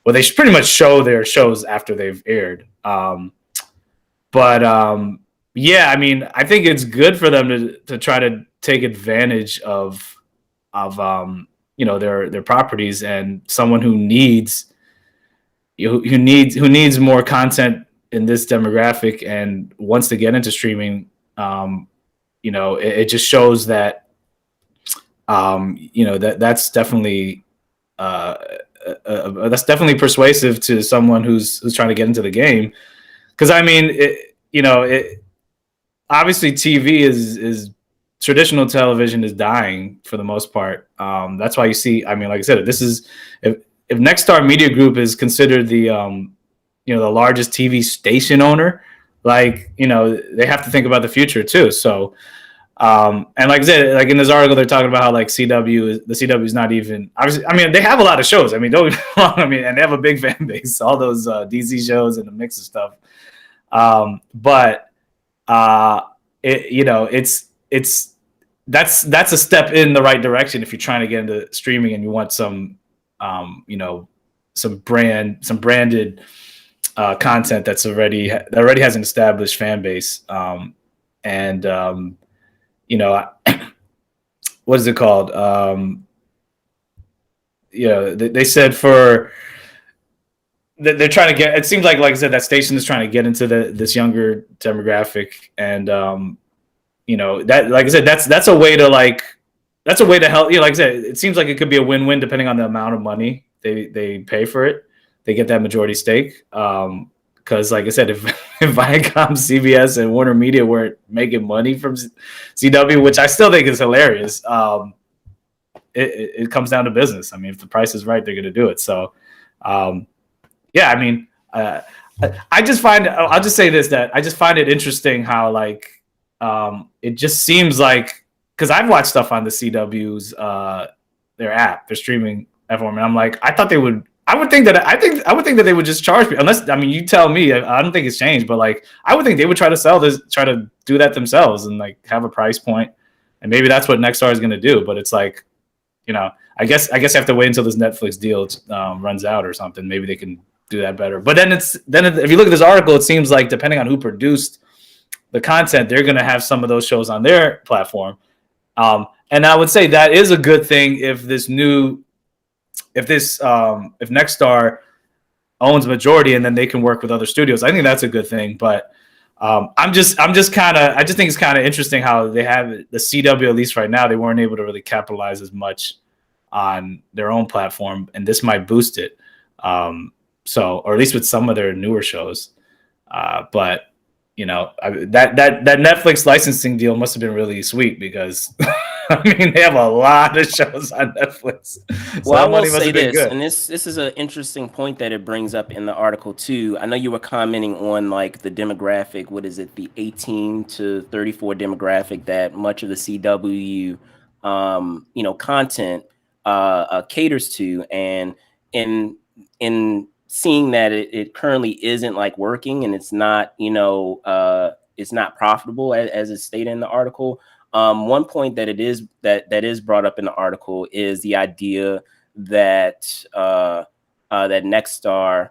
well, they pretty much show their shows after they've aired. Yeah, I mean, I think it's good for them to try to take advantage of their properties, and someone who needs more content in this demographic and wants to get into streaming. It just shows that that's definitely persuasive to someone who's trying to get into the game, because I mean obviously TV is traditional television is dying for the most part. That's why you see, I mean, like I said, this is, if Nexstar Media Group is considered the the largest TV station owner, like, they have to think about the future too. So and like I said, like in this article, they're talking about how like the CW is not even, obviously, I mean, they have a lot of shows. I mean, don't get me wrong, I mean, and they have a big fan base, all those DC shows and a mix of stuff. That's a step in the right direction if you're trying to get into streaming and you want some branded content that already has an established fan base. What is it called? They said they're trying to get, it seems like I said, that station is trying to get into this younger demographic, and that, like I said, that's a way to help. Like I said, it seems like it could be a win-win depending on the amount of money they pay for it. They get that majority stake. Because like I said, if Viacom, CBS, and Warner Media weren't making money from CW, which I still think is hilarious, it comes down to business. I mean, if the price is right, they're going to do it. So, yeah, I mean, I just find, I'll just say this, that I just find it interesting how like it just seems like, because I've watched stuff on the CW's their app, their streaming platform, and I'm like, I would think that they would just charge me, unless, I mean, you tell me. I don't think it's changed, but like I would think they would try to do that themselves and like have a price point, and maybe that's what Nexstar is going to do. But it's like, you know, I guess I have to wait until this Netflix deal runs out or something. Maybe they can do that better. But then if you look at this article, it seems like depending on who produced the content, they're going to have some of those shows on their platform. And I would say that is a good thing if Nexstar owns majority, and then they can work with other studios. I think that's a good thing. But I just think it's kind of interesting how they have the CW, at least right now, they weren't able to really capitalize as much on their own platform, and this might boost it. Or at least with some of their newer shows. But you know, that Netflix licensing deal must have been really sweet, because I mean, they have a lot of shows on Netflix. So well, I will say this, and this is an interesting point that it brings up in the article too. I know you were commenting on like the demographic. What is it? The 18 to 34 demographic that much of the CW, content caters to, and in seeing that it currently isn't like working, and it's not, it's not profitable as it's stated in the article. One point that that is brought up in the article is the idea that that Nexstar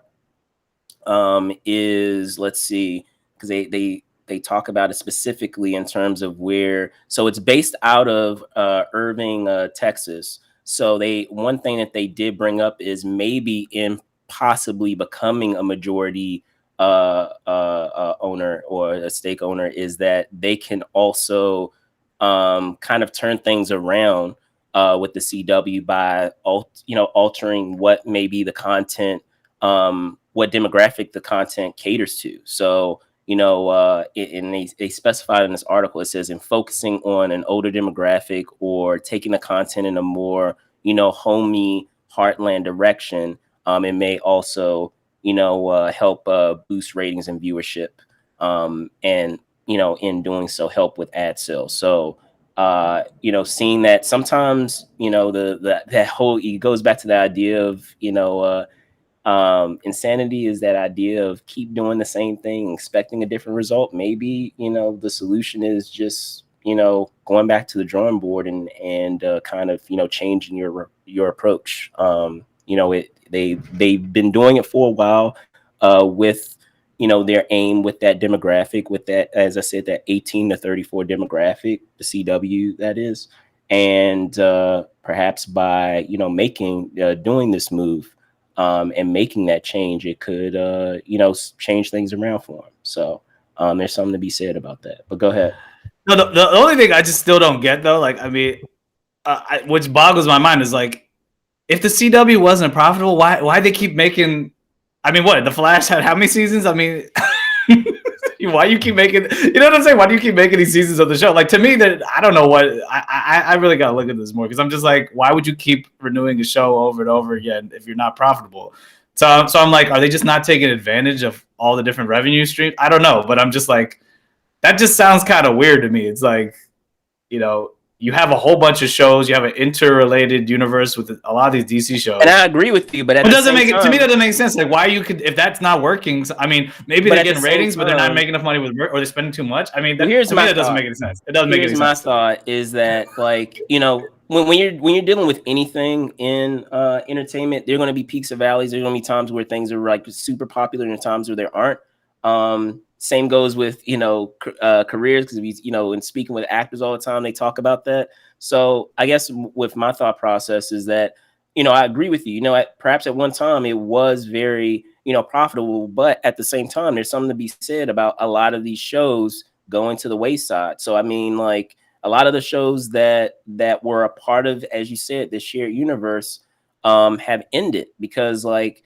is, let's see, because they talk about it specifically in terms of where. So it's based out of Irving, Texas. So one thing that they did bring up is maybe in possibly becoming a majority owner or a stake owner, is that they can also kind of turn things around with the CW by altering what maybe the content, what demographic the content caters to. So and they specified in this article, it says in focusing on an older demographic or taking the content in a more homey heartland direction. It may also, help boost ratings and viewership, and in doing so, help with ad sales. So, seeing that sometimes, that whole, it goes back to the idea of, insanity is that idea of keep doing the same thing, expecting a different result. Maybe, the solution is just, going back to the drawing board and kind of, changing your approach. They've been doing it for a while with, their aim with that demographic, with that, as I said, that 18 to 34 demographic, the CW that is, and perhaps by, doing this move and making that change, it could, change things around for them. So there's something to be said about that, but go ahead. No, the only thing I just still don't get though, like, I mean, which boggles my mind is like, if the CW wasn't profitable, why they keep making? I mean, what, The Flash had how many seasons? I mean, why you keep making? You know what I'm saying? Why do you keep making these seasons of the show? Like, to me, that I don't know what. I really gotta look at this more, because I'm just like, why would you keep renewing a show over and over again if you're not profitable? So I'm like, are they just not taking advantage of all the different revenue streams? I don't know, but I'm just like, that just sounds kind of weird to me. It's like, you have a whole bunch of shows. You have an interrelated universe with a lot of these DC shows. And I agree with you, but it doesn't make it to me. That doesn't make sense. Like, why you could, if that's not working? I mean, maybe they're getting ratings, but they're not making enough money with, or they're spending too much. I mean, that doesn't make any sense. It doesn't make any sense. Here's my thought is that, like, when you're dealing with anything in entertainment, there are going to be peaks and valleys. There's going to be times where things are like super popular and times where there aren't. Same goes with, careers, because in speaking with actors all the time, they talk about that. So I guess with my thought process is that, I agree with you, perhaps at one time it was very, profitable, but at the same time, there's something to be said about a lot of these shows going to the wayside. So, I mean, like, a lot of the shows that were a part of, as you said, the shared universe, have ended because, like,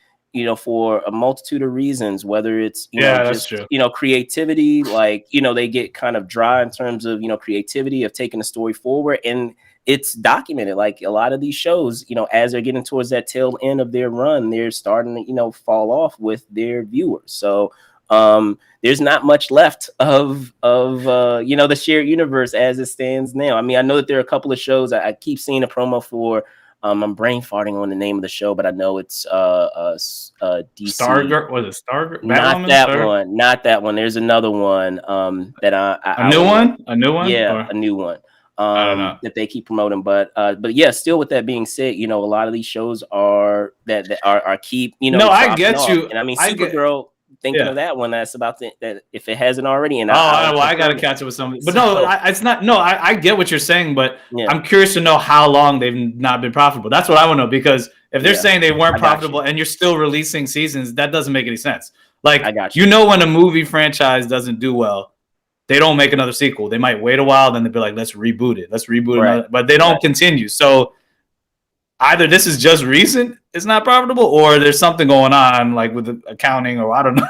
for a multitude of reasons, whether it's, just, creativity, like, they get kind of dry in terms of, creativity of taking the story forward. And it's documented. Like a lot of these shows, you know, as they're getting towards that tail end of their run, they're starting to, you know, fall off with their viewers. So there's not much left of you know, the shared universe as it stands now. I mean, I know that there are a couple of shows. I keep seeing a promo for I'm brain farting on the name of the show, but I know it's DC. Stargirl, was it Stargirl? Not Batwoman? that one. Not that one. There's another one that A new one? A new one? Yeah, Or? a new one I don't know. that they keep promoting. But yeah, still with that being said, you know, a lot of these shows are that are keep, you know, No, I dropping get off. you. And I mean, I get, Supergirl, thinking yeah. of that one, that's about that if it hasn't already. And I got to catch it with somebody. But no, it's not. No, I get what you're saying, but yeah. I'm curious to know how long they've not been profitable. That's what I want to know, because if they're saying they weren't profitable and you're still releasing seasons, that doesn't make any sense. Like, you know, when a movie franchise doesn't do well, they don't make another sequel. They might wait a while, then they'll be like, let's reboot it. Let's reboot another, but they don't continue. So either this is just recent, it's not profitable, or there's something going on, like with the accounting, or I don't know.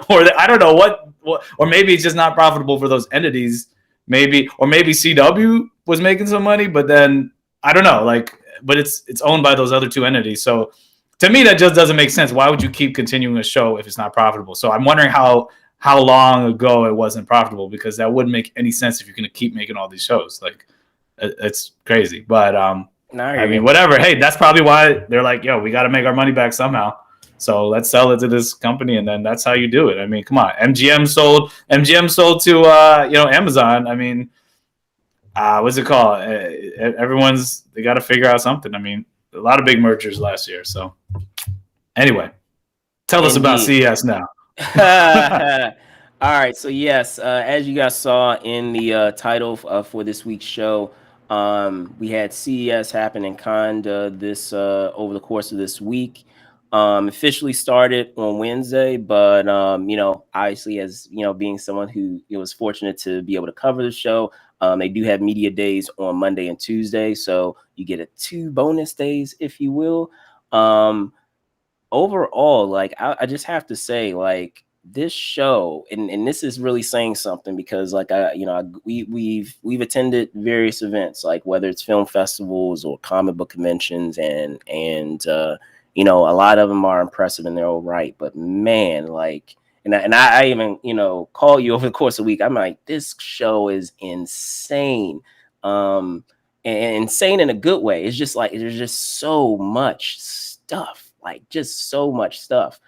Or I don't know what, or maybe it's just not profitable for those entities. Maybe, or maybe CW was making some money, but then I don't know. Like, but it's owned by those other two entities. So to me, that just doesn't make sense. Why would you keep continuing a show if it's not profitable? So I'm wondering how long ago it wasn't profitable, because that wouldn't make any sense if you're going to keep making all these shows. Like, it's crazy. But I mean, whatever. Hey, that's probably why they're like, yo, we got to make our money back somehow. So let's sell it to this company, and then that's how you do it. I mean, come on. MGM sold to you know, Amazon. I mean, what's it called? They got to figure out something. I mean, a lot of big mergers last year. So anyway, tell us about CES now. All right. So yes, as you guys saw in the title for this week's show, we had CES happen in Conda this over the course of this week. Officially started on Wednesday, but you know, obviously, as you know, being someone who was fortunate to be able to cover the show, they do have media days on Monday and Tuesday, so you get 2 bonus days, if you will. Overall, like I just have to say, like, this show, and this is really saying something, because like we've attended various events, like whether it's film festivals or comic book conventions, and you know, a lot of them are impressive and they're all right, but man, like, and I even, you know, call you over the course of the week, I'm like, this show is insane, and insane in a good way. It's just like, there's just so much stuff, like just so much stuff,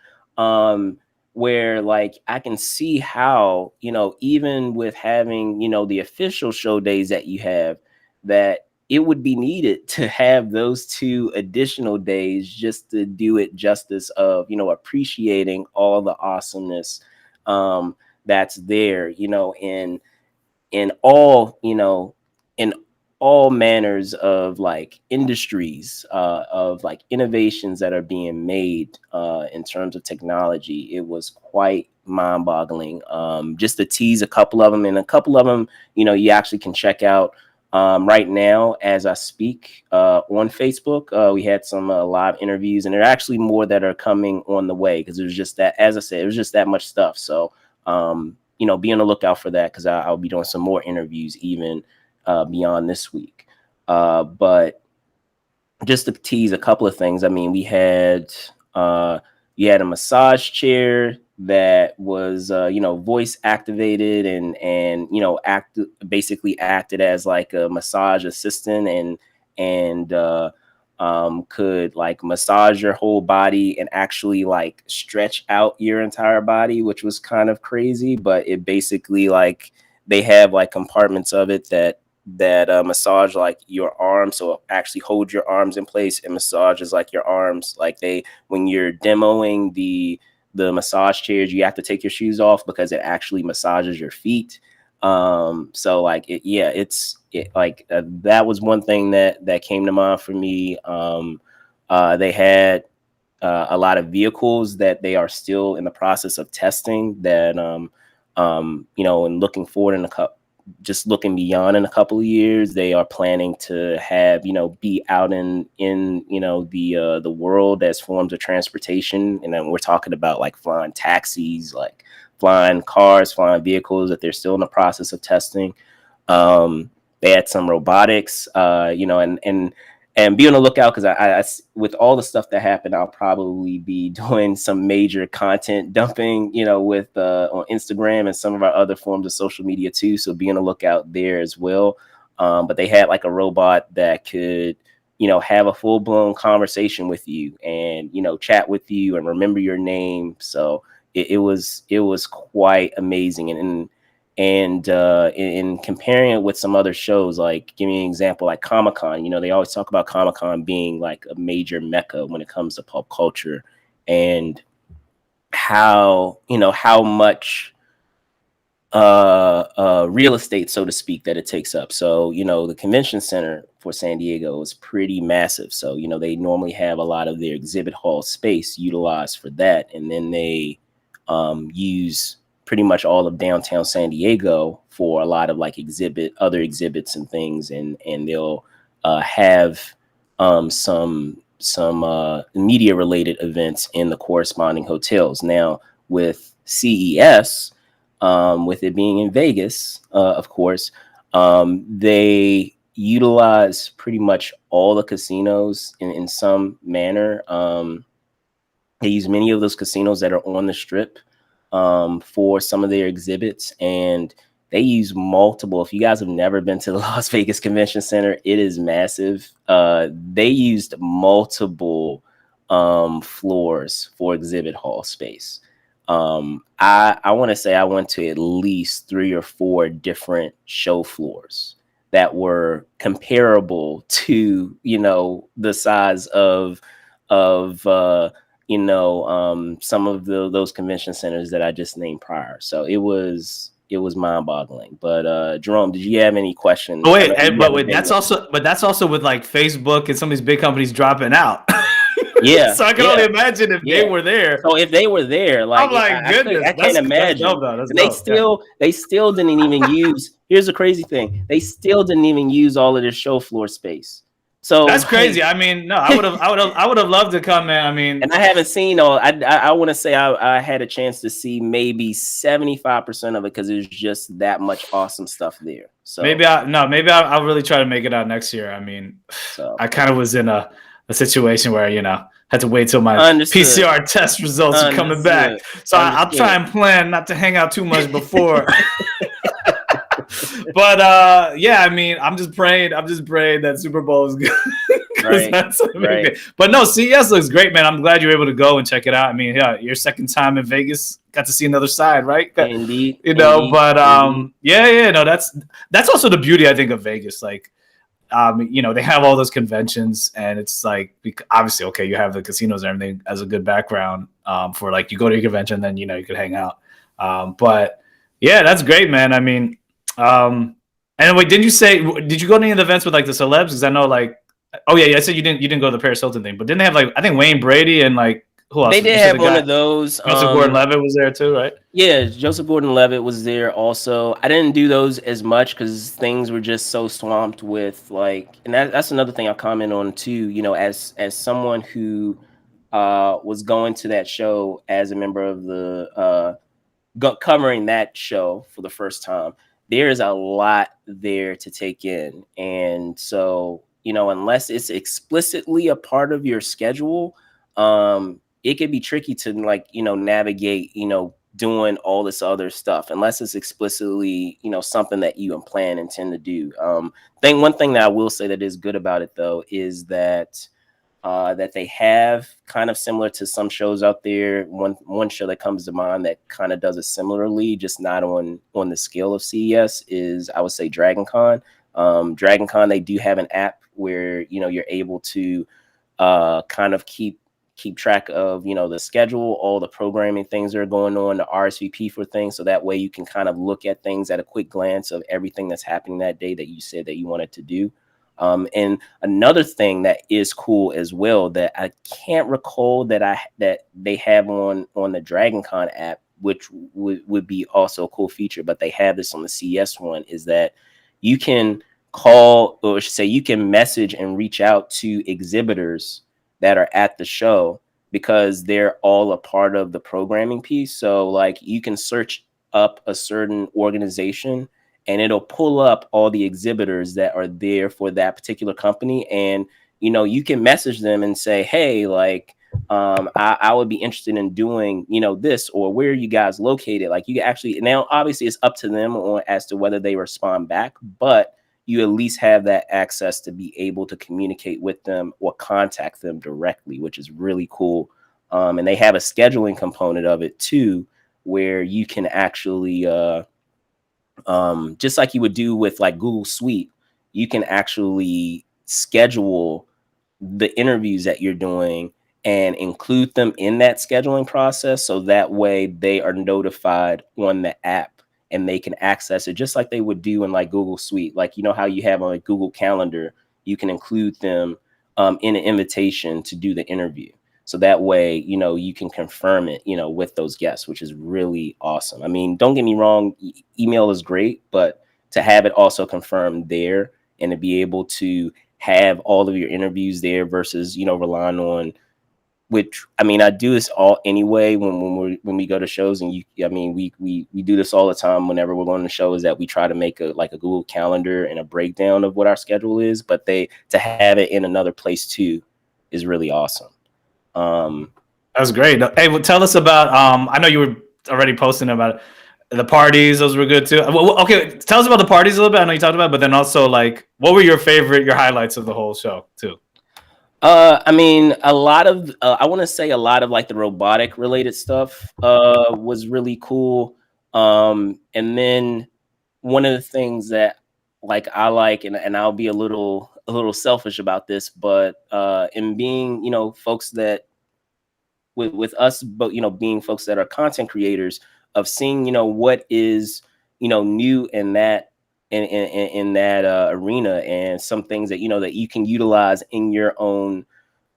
where like I can see how, you know, even with having, you know, the official show days that you have, that it would be needed to have those 2 additional days just to do it justice of, you know, appreciating all the awesomeness that's there, you know, in all, you know, in all manners of like industries, of like innovations that are being made in terms of technology. It was quite mind-boggling. Just to tease a couple of them, and a couple of them, you know, you actually can check out right now as I speak on Facebook. We had some live interviews, and there are actually more that are coming on the way, because there's just that, as I said, it was just that much stuff. So you know, be on the lookout for that, because I'll be doing some more interviews even beyond this week. But just to tease a couple of things, I mean, we had you had a massage chair that was you know, voice activated, and you know, basically acted as like a massage assistant, and could like massage your whole body and actually like stretch out your entire body, which was kind of crazy. But it basically, like, they have like compartments of it that massage like your arms, so it actually hold your arms in place and massages like your arms. Like, when you're demoing the massage chairs, you have to take your shoes off because it actually massages your feet. So like that was one thing that came to mind for me. They had a lot of vehicles that they are still in the process of testing, that you know, and looking forward just looking beyond in a couple of years, they are planning to have, you know, be out in you know, the world as forms of transportation. And then we're talking about like flying taxis, like flying cars, flying vehicles that they're still in the process of testing. They had some robotics, you know, and be on the lookout because I with all the stuff that happened, I'll probably be doing some major content dumping, you know, with on Instagram and some of our other forms of social media too. So be on the lookout there as well. But they had like a robot that could, you know, have a full blown conversation with you and, you know, chat with you and remember your name. So it was quite amazing. And in comparing it with some other shows, like give me an example, like Comic-Con, you know, they always talk about Comic-Con being like a major mecca when it comes to pop culture, and how, you know, how much real estate, so to speak, that it takes up. So, you know, the convention center for San Diego is pretty massive. So, you know, they normally have a lot of their exhibit hall space utilized for that. And then they use pretty much all of downtown San Diego for a lot of like other exhibits and things. And they'll have some media related events in the corresponding hotels. Now with CES, with it being in Vegas, of course, they utilize pretty much all the casinos in some manner. They use many of those casinos that are on the strip for some of their exhibits, and they use multiple. If you guys have never been to the Las Vegas Convention Center, it is massive. They used multiple floors for exhibit hall space. I want to say I went to at least 3 or 4 different show floors that were comparable to, you know, the size of you know, some of those convention centers that I just named prior. So it was mind-boggling. But Jerome, did you have any questions? Oh, wait, that's also with like Facebook and some of these big companies dropping out. Yeah. So I can only imagine if they were there. So if they were there, like, I'm like, goodness, I can't imagine. That's and they still didn't even use. Here's the crazy thing: they still didn't even use all of their show floor space. So that's crazy. I mean, no, I would have loved to come, man. I mean, and I haven't seen all. I want to say I had a chance to see maybe 75% of it because there's just that much awesome stuff there. So maybe I'll really try to make it out next year. I mean, I kind of was in a situation where, you know, had to wait till my PCR test results are coming back. So I'll try and plan not to hang out too much before. But yeah, I mean, I'm just praying that Super Bowl is good. Right. But no, CES looks great, man. I'm glad you're able to go and check it out. I mean, yeah, your second time in Vegas, got to see another side, right? Indeed. You know, but yeah, no, that's also the beauty, I think, of Vegas. Like, you know, they have all those conventions, and it's like, obviously, okay, you have the casinos and everything as a good background for like, you go to your convention, then, you know, you could hang out. But yeah, that's great, man. I mean, and wait, did you go to any of the events with like the celebs? Because I know, like, oh yeah, I said you didn't go to the Paris Hilton thing, but didn't they have like, I think Wayne Brady and like, who else? They did have one of those. Joseph Gordon-Levitt was there too, right? Yeah, Joseph Gordon-Levitt was there also. I didn't do those as much because things were just so swamped with like, and that's another thing I'll comment on too. You know, as someone who was going to that show as a member of the covering that show for the first time, there is a lot there to take in, and so, you know, unless it's explicitly a part of your schedule, it could be tricky to, like, you know, navigate, you know, doing all this other stuff unless it's explicitly, you know, something that you intend to do. One thing that I will say that is good about it though is that that they have, kind of similar to some shows out there. One show that comes to mind that kind of does it similarly, just not on the scale of CES, is, I would say, Dragon Con. Dragon Con, they do have an app where, you know, you're able to kind of keep track of, you know, the schedule, all the programming things that are going on, the RSVP for things. So that way you can kind of look at things at a quick glance of everything that's happening that day that you said that you wanted to do. And another thing that is cool as well that I can't recall that they have on the Dragon Con app, which would be also a cool feature, but they have this on the CES one, is that you can call, or I should say, you can message and reach out to exhibitors that are at the show because they're all a part of the programming piece. So like, you can search up a certain organization and it'll pull up all the exhibitors that are there for that particular company. And, you can message them and say, hey, like, I would be interested in doing, this, or where are you guys located? Like, you can actually, now obviously it's up to them on as to whether they respond back, but you at least have that access to be able to communicate with them or contact them directly, which is really cool. And they have a scheduling component of it too, where you can actually, just like you would do with like Google Suite, you can actually schedule the interviews that you're doing and include them in that scheduling process. So that way they are notified on the app and they can access it just like they would do in like Google Suite. Like, how you have on a Google Calendar, you can include them in an invitation to do the interview. So that way, you can confirm it, with those guests, which is really awesome. I mean, don't get me wrong, email is great, but to have it also confirmed there and to be able to have all of your interviews there versus, relying on, which, I mean, I do this all anyway when we go to shows, and we do this all the time whenever we're going to shows, that we try to make a Google Calendar and a breakdown of what our schedule is, but to have it in another place too is really awesome. That's great. Hey, well, tell us about, I know you were already posting about the parties. Those were good too. Well, okay, tell us about the parties a little bit. I know you talked about it, but then also, like, what were your highlights of the whole show too? I mean, a lot of, I want to say a lot of like the robotic related stuff was really cool. And then one of the things that like I like, and I'll be a little selfish about this, but in being, folks that with us, but being folks that are content creators, of seeing, what is, new in that in that arena, and some things that that you can utilize in your own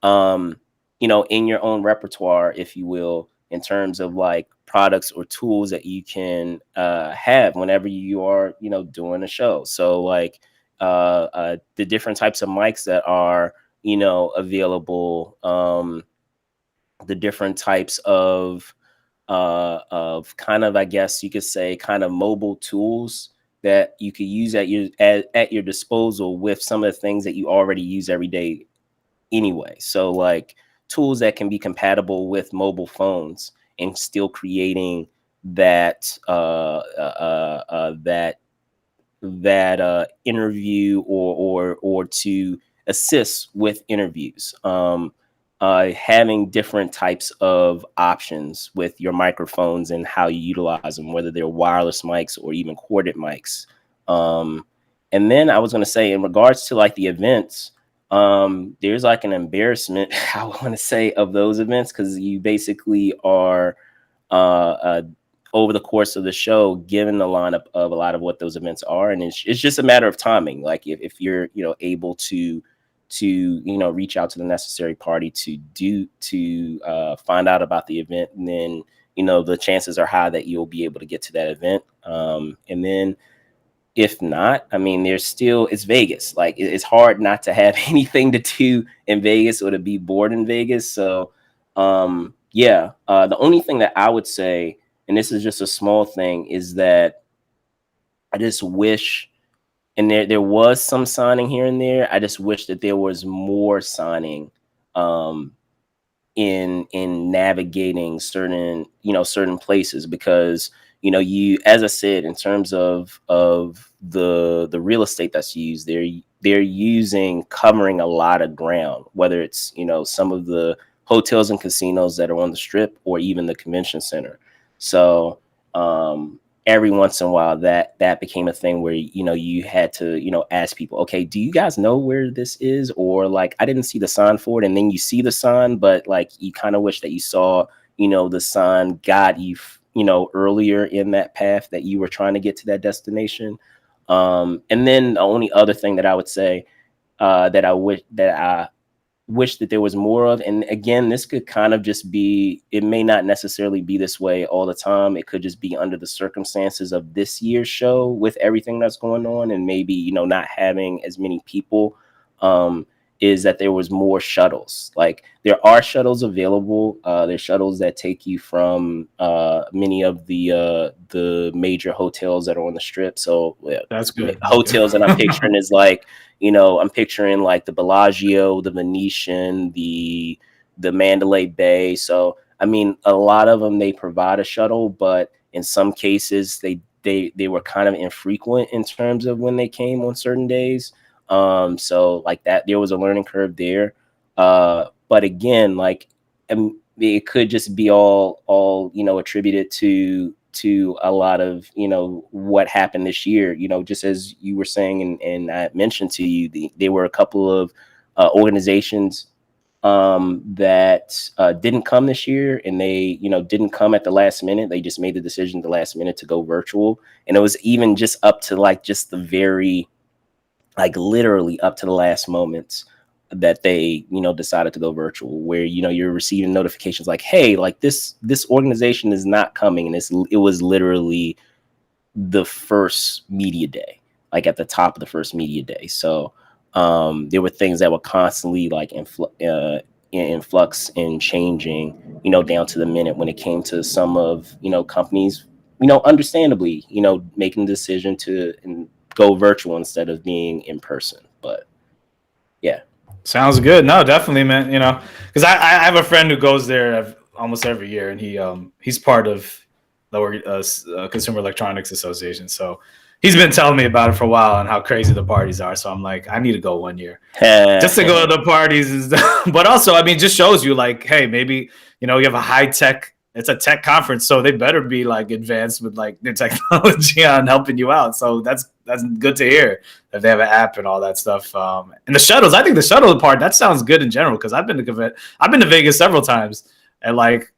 in your own repertoire, if you will, in terms of like products or tools that you can have whenever you are doing a show. So like the different types of mics that are available, the different types of kind of, I guess you could say, kind of mobile tools that you could use at your disposal with some of the things that you already use every day anyway. So like tools that can be compatible with mobile phones and still creating that interview or to assist with interviews. Having different types of options with your microphones and how you utilize them, whether they're wireless mics or even corded mics. And then I was going to say, in regards to like the events, there's like an embarrassment, I want to say, of those events, because you basically are over the course of the show given the lineup of a lot of what those events are, and it's just a matter of timing. Like if you're able to reach out to the necessary party to find out about the event, and then the chances are high that you'll be able to get to that event. And then if not, I mean, it's Vegas. Like it's hard not to have anything to do in Vegas or to be bored in Vegas. So the only thing that I would say, and this is just a small thing, is that I just wish, and there was some signing here and there, I just wish that there was more signing in navigating certain places, because you, as I said, in terms of the real estate that's used, they're using, covering a lot of ground, whether it's some of the hotels and casinos that are on the Strip or even the convention center. So every once in a while that became a thing where you had to ask people, okay, do you guys know where this is? Or like, I didn't see the sign for it, and then you see the sign, but like you kind of wish that you saw the sign guide you earlier in that path that you were trying to get to that destination. And then the only other thing that I would say that I wish that there was more of, and again, this could kind of just be, it may not necessarily be this way all the time, it could just be under the circumstances of this year's show with everything that's going on, and maybe not having as many people, is that there was more shuttles. Like there are shuttles available. There's shuttles that take you from many of the major hotels that are on the strip. So That's good. hotels that I'm picturing is like, I'm picturing like the Bellagio, the Venetian, the Mandalay Bay. So I mean, a lot of them they provide a shuttle, but in some cases they were kind of infrequent in terms of when they came on certain days. So like that, there was a learning curve there. But again, like it could just be all attributed to a lot of what happened this year. Just as you were saying, and I mentioned to you, there were a couple of organizations that didn't come this year, and they didn't come at the last minute. They just made the decision at the last minute to go virtual, and it was even just up to like just the very like literally up to the last moments that they decided to go virtual, where you're receiving notifications like, hey, like this organization is not coming, and it was literally the first media day, like at the top of the first media day. So there were things that were constantly like in flux and changing, down to the minute when it came to some of companies, understandably, making the decision to go virtual instead of being in person. But yeah. Sounds good. No, definitely, man. Because I have a friend who goes there almost every year, and he's part of the Consumer Electronics Association. So he's been telling me about it for a while and how crazy the parties are. So I'm like, I need to go one year just to go to the parties and stuff. But also, I mean, just shows you like, hey, maybe you have a high tech. It's a tech conference, so they better be like advanced with like their technology on helping you out. So that's good to hear that they have an app and all that stuff. And the shuttles, I think the shuttle part that sounds good in general because I've been to Vegas several times, and like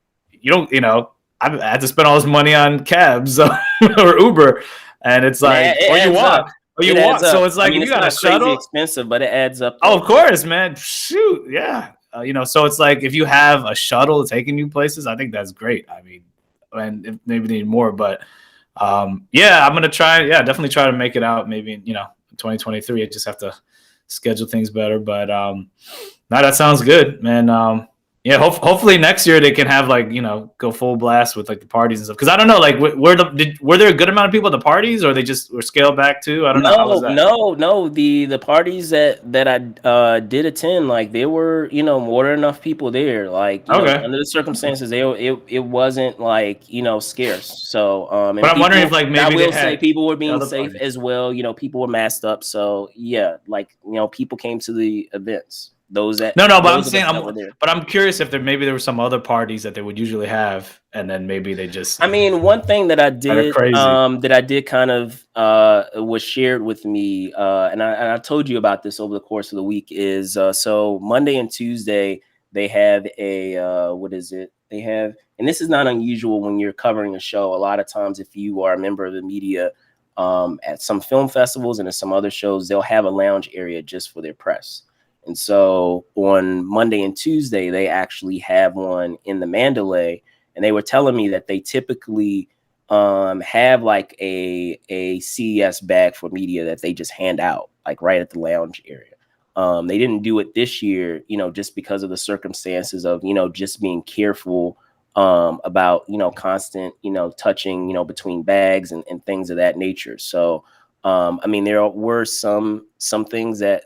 I've had to spend all this money on cabs or Uber, and it's like or you walk. So it's like I mean, you got a shuttle. Crazy expensive, but it adds up. Oh, of course, man. Shoot, yeah. So it's like if you have a shuttle taking you places, I think that's great. I mean, and if maybe need more, but yeah, I'm gonna try. Yeah, definitely try to make it out. Maybe in 2023. I just have to schedule things better. But no, that sounds good, man. Yeah, hopefully next year they can have like go full blast with like the parties and stuff. Because I don't know, like were there a good amount of people at the parties, or they just were scaled back too? I don't know. How was that? No. The parties that I did attend, like there were more than enough people there. Like under the circumstances, it wasn't like scarce. So but I'm wondering if like maybe I will say people were being safe parties as well. People were masked up. So yeah, like people came to the events. Those that no, but I'm curious if there were some other parties that they would usually have, and then maybe they just. I mean, one thing that I did kind of was shared with me, and I told you about this over the course of the week is so Monday and Tuesday they have a what is it? They have, and this is not unusual when you're covering a show. A lot of times, if you are a member of the media at some film festivals and at some other shows, they'll have a lounge area just for their press. And so on Monday and Tuesday, they actually have one in the Mandalay, and they were telling me that they typically have like a CES bag for media that they just hand out like right at the lounge area. They didn't do it this year, just because of the circumstances of, just being careful about, constant, touching, between bags and things of that nature. So I mean, there were some things that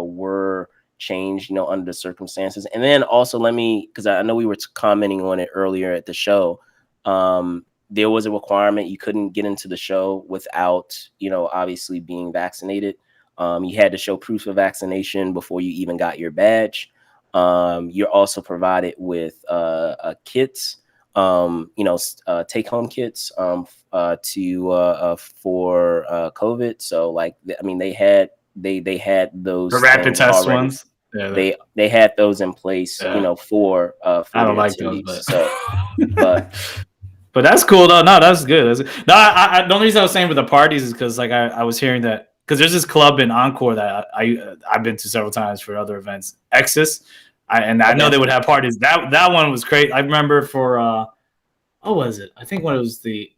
were changed, under the circumstances. And then also because I know we were commenting on it earlier at the show. There was a requirement you couldn't get into the show without, obviously being vaccinated. You had to show proof of vaccination before you even got your badge. You're also provided with kits. Take home kits for COVID. So like, I mean, they had those the rapid test already. Ones. Yeah, they had those in place, for I don't like those, but so, but that's cool though. No, that's good. No, I the only reason I was saying with the parties is because like I was hearing that because there's this club in Encore that I've been to several times for other events. Exis. I know they would have parties. That one was great. I remember for what was it? I think when it was the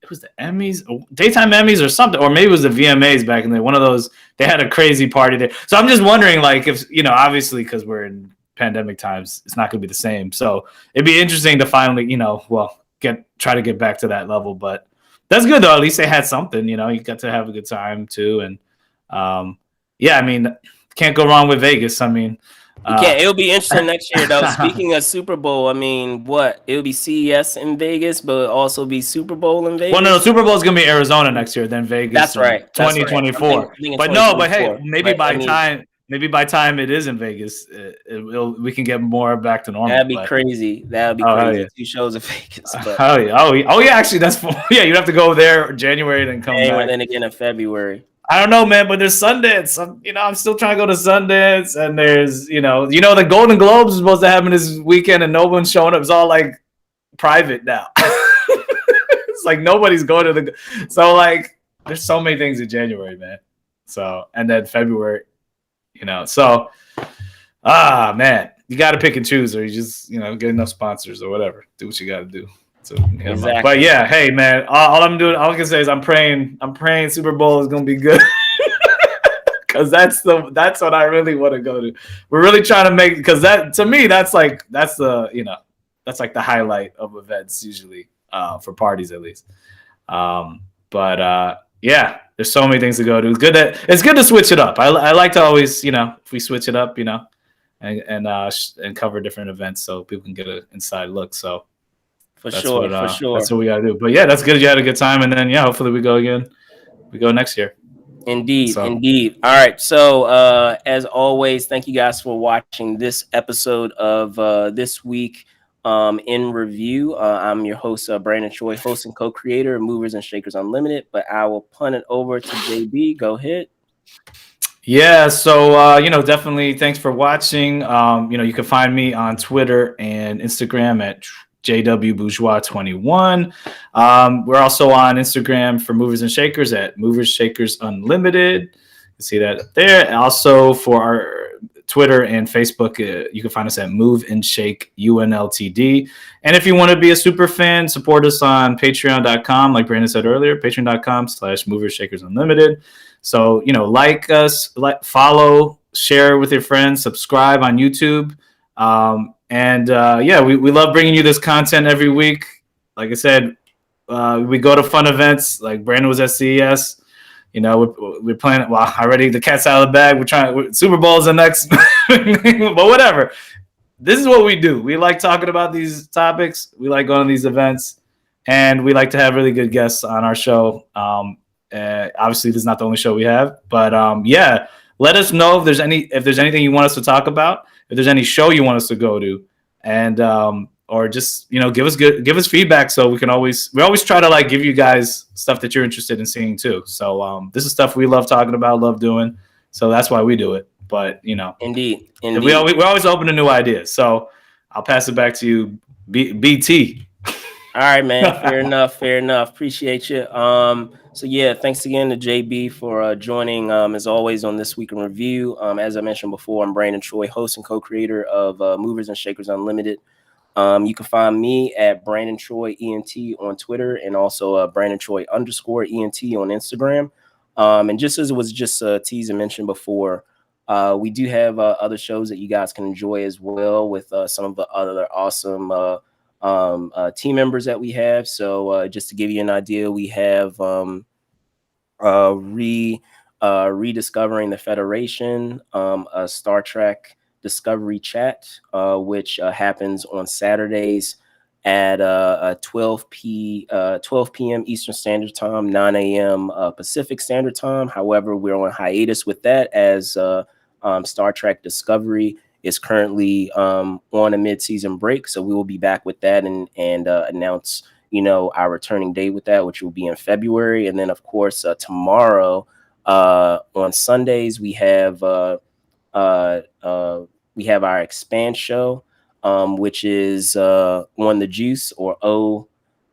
it was the Emmys, daytime Emmys or something, or maybe it was the VMAs back in the day. One of those, they had a crazy party there. So I'm just wondering, like, if, obviously because we're in pandemic times, it's not going to be the same. So it'd be interesting to finally, try to get back to that level. But that's good though. At least they had something. You got to have a good time too. And I mean, can't go wrong with Vegas. I mean. You can't. It'll be interesting next year, though. Speaking of Super Bowl, I mean, it'll be CES in Vegas, but also be Super Bowl in Vegas. Well, no, Super Bowl is gonna be Arizona next year, then Vegas. That's right. 2024. I'm thinking but 2024. But hey, maybe by time it is in Vegas, we can get more back to normal. That'd be crazy. That'd be crazy. Yeah. 2 shows in Vegas. But oh yeah. Actually, that's you'd have to go there January and then come back. And then again in February. I don't know, man, but there's Sundance. I'm still trying to go to Sundance, and there's, the Golden Globes is supposed to happen this weekend, and no one's showing up. It's all like private now. It's like nobody's going to so like there's so many things in January, man. So and then February, so man, you got to pick and choose, or you just get enough sponsors or whatever. Do what you got to do. So, exactly. But yeah, hey man, all I can say is I'm praying Super Bowl is gonna be good. Because that's what I really want to go to. We're really trying to make, because that, to me, that's like the highlight of events usually, for parties at least. Yeah, there's so many things to go to. It's good to switch it up. I like to always, if we switch it up, and cover different events so people can get an inside look. So. For sure. That's what we gotta do. But yeah, that's good. You had a good time, and then hopefully we go again. We go next year. Indeed. All right. So as always, thank you guys for watching this episode of This Week in Review. I'm your host, Brandon Choi, host and co-creator of Movers and Shakers Unlimited. But I will punt it over to JB. Go ahead. Yeah, so definitely thanks for watching. You can find me on Twitter and Instagram at JW Bourgeois 21. We're also on Instagram for Movers and Shakers at Movers Shakers Unlimited. You can see that up there. And also for our Twitter and Facebook, you can find us at Move and Shake UNLTD. And if you want to be a super fan, support us on patreon.com, like Brandon said earlier, patreon.com/Movers Shakers Unlimited. So, like us, follow, share with your friends, subscribe on YouTube. We love bringing you this content every week. Like I said, we go to fun events. Like Brandon was at CES. We're playing. Well, already the cat's out of the bag. Super Bowl's the next, but whatever. This is what we do. We like talking about these topics. We like going to these events, and we like to have really good guests on our show. Obviously, this is not the only show we have, but let us know if there's anything you want us to talk about. If there's any show you want us to go to, and or just give us feedback, so we always try to give you guys stuff that you're interested in seeing too. So this is stuff we love talking about, love doing. So that's why we do it. But indeed. we're always open to new ideas. So I'll pass it back to you, BT. All right, man. Fair enough. Appreciate you. So yeah, thanks again to JB for joining as always on This Week in Review. As I mentioned before, I'm Brandon Choi, host and co-creator of Movers and Shakers Unlimited. You can find me at Brandon Choi ENT on Twitter, and also Brandon Choi _ENT on Instagram. And just as it was just teased and mentioned before, we do have other shows that you guys can enjoy as well with some of the other awesome team members that we have. So just to give you an idea, we have Rediscovering the Federation, a Star Trek Discovery Chat, which happens on Saturdays at 12 p.m. Eastern Standard Time, 9 a.m. Pacific Standard Time. However, we're on hiatus with that as Star Trek Discovery is currently on a mid-season break. So we will be back with that and announce, our returning date with that, which will be in February. And then, of course, tomorrow on Sundays, we have our Expand show, which is On the Juice, or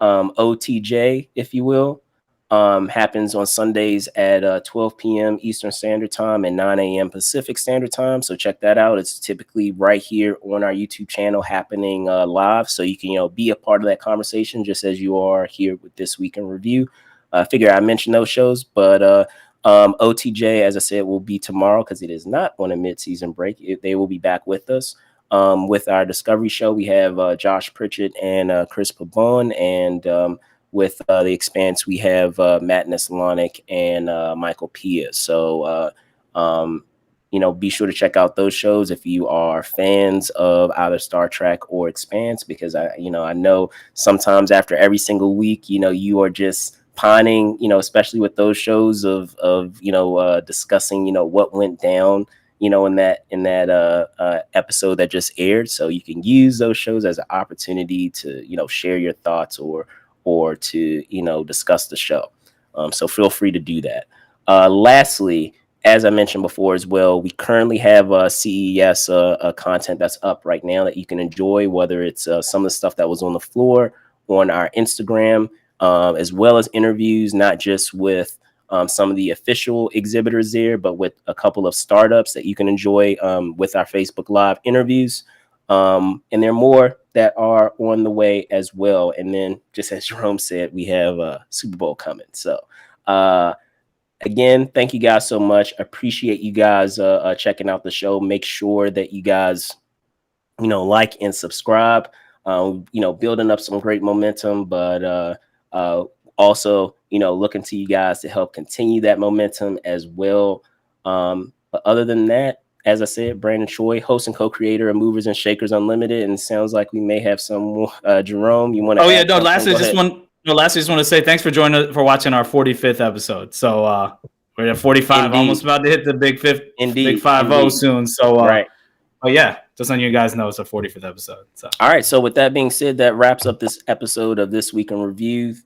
OTJ, if you will. happens on Sundays at 12 p.m. Eastern Standard Time and 9 a.m. Pacific Standard Time. So check that out. It's typically right here on our YouTube channel happening live. So you can, be a part of that conversation just as you are here with This Week in Review. I figure I mentioned those shows, but OTJ, as I said, will be tomorrow because it is not on a mid-season break. They will be back with us. With our Discovery show, we have Josh Pritchett and Chris Pabon, and with The Expanse, we have Matt Neslonic and Michael Pia. So, be sure to check out those shows if you are fans of either Star Trek or Expanse, because I know sometimes after every single week, you are just pining, especially with those shows of discussing, what went down, in that episode that just aired. So you can use those shows as an opportunity to, share your thoughts or to, discuss the show. So feel free to do that. Lastly, as I mentioned before as well, we currently have CES content that's up right now that you can enjoy, whether it's some of the stuff that was on the floor on our Instagram, as well as interviews, not just with some of the official exhibitors there, but with a couple of startups that you can enjoy with our Facebook Live interviews. And there are more that are on the way as well. And then, just as Jerome said, we have Super Bowl coming. So, again, thank you guys so much. Appreciate you guys checking out the show. Make sure that you guys, like and subscribe. Building up some great momentum, but also, looking to you guys to help continue that momentum as well. But other than that, as I said, Brandon Choi, host and co-creator of Movers and Shakers Unlimited, and it sounds like we may have some more. Jerome, you want to? Oh yeah, no. Lastly, just want to say thanks for watching our 45th episode. So we're at 45, Indeed. Almost about to hit the big 50, big 50 soon. So right. Oh yeah, just letting you guys know it's a 45th episode. So all right. So with that being said, that wraps up this episode of This Week in Review.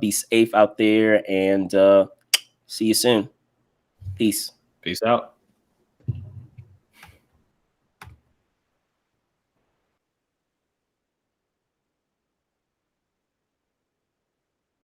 Be safe out there, and see you soon. Peace. Peace out.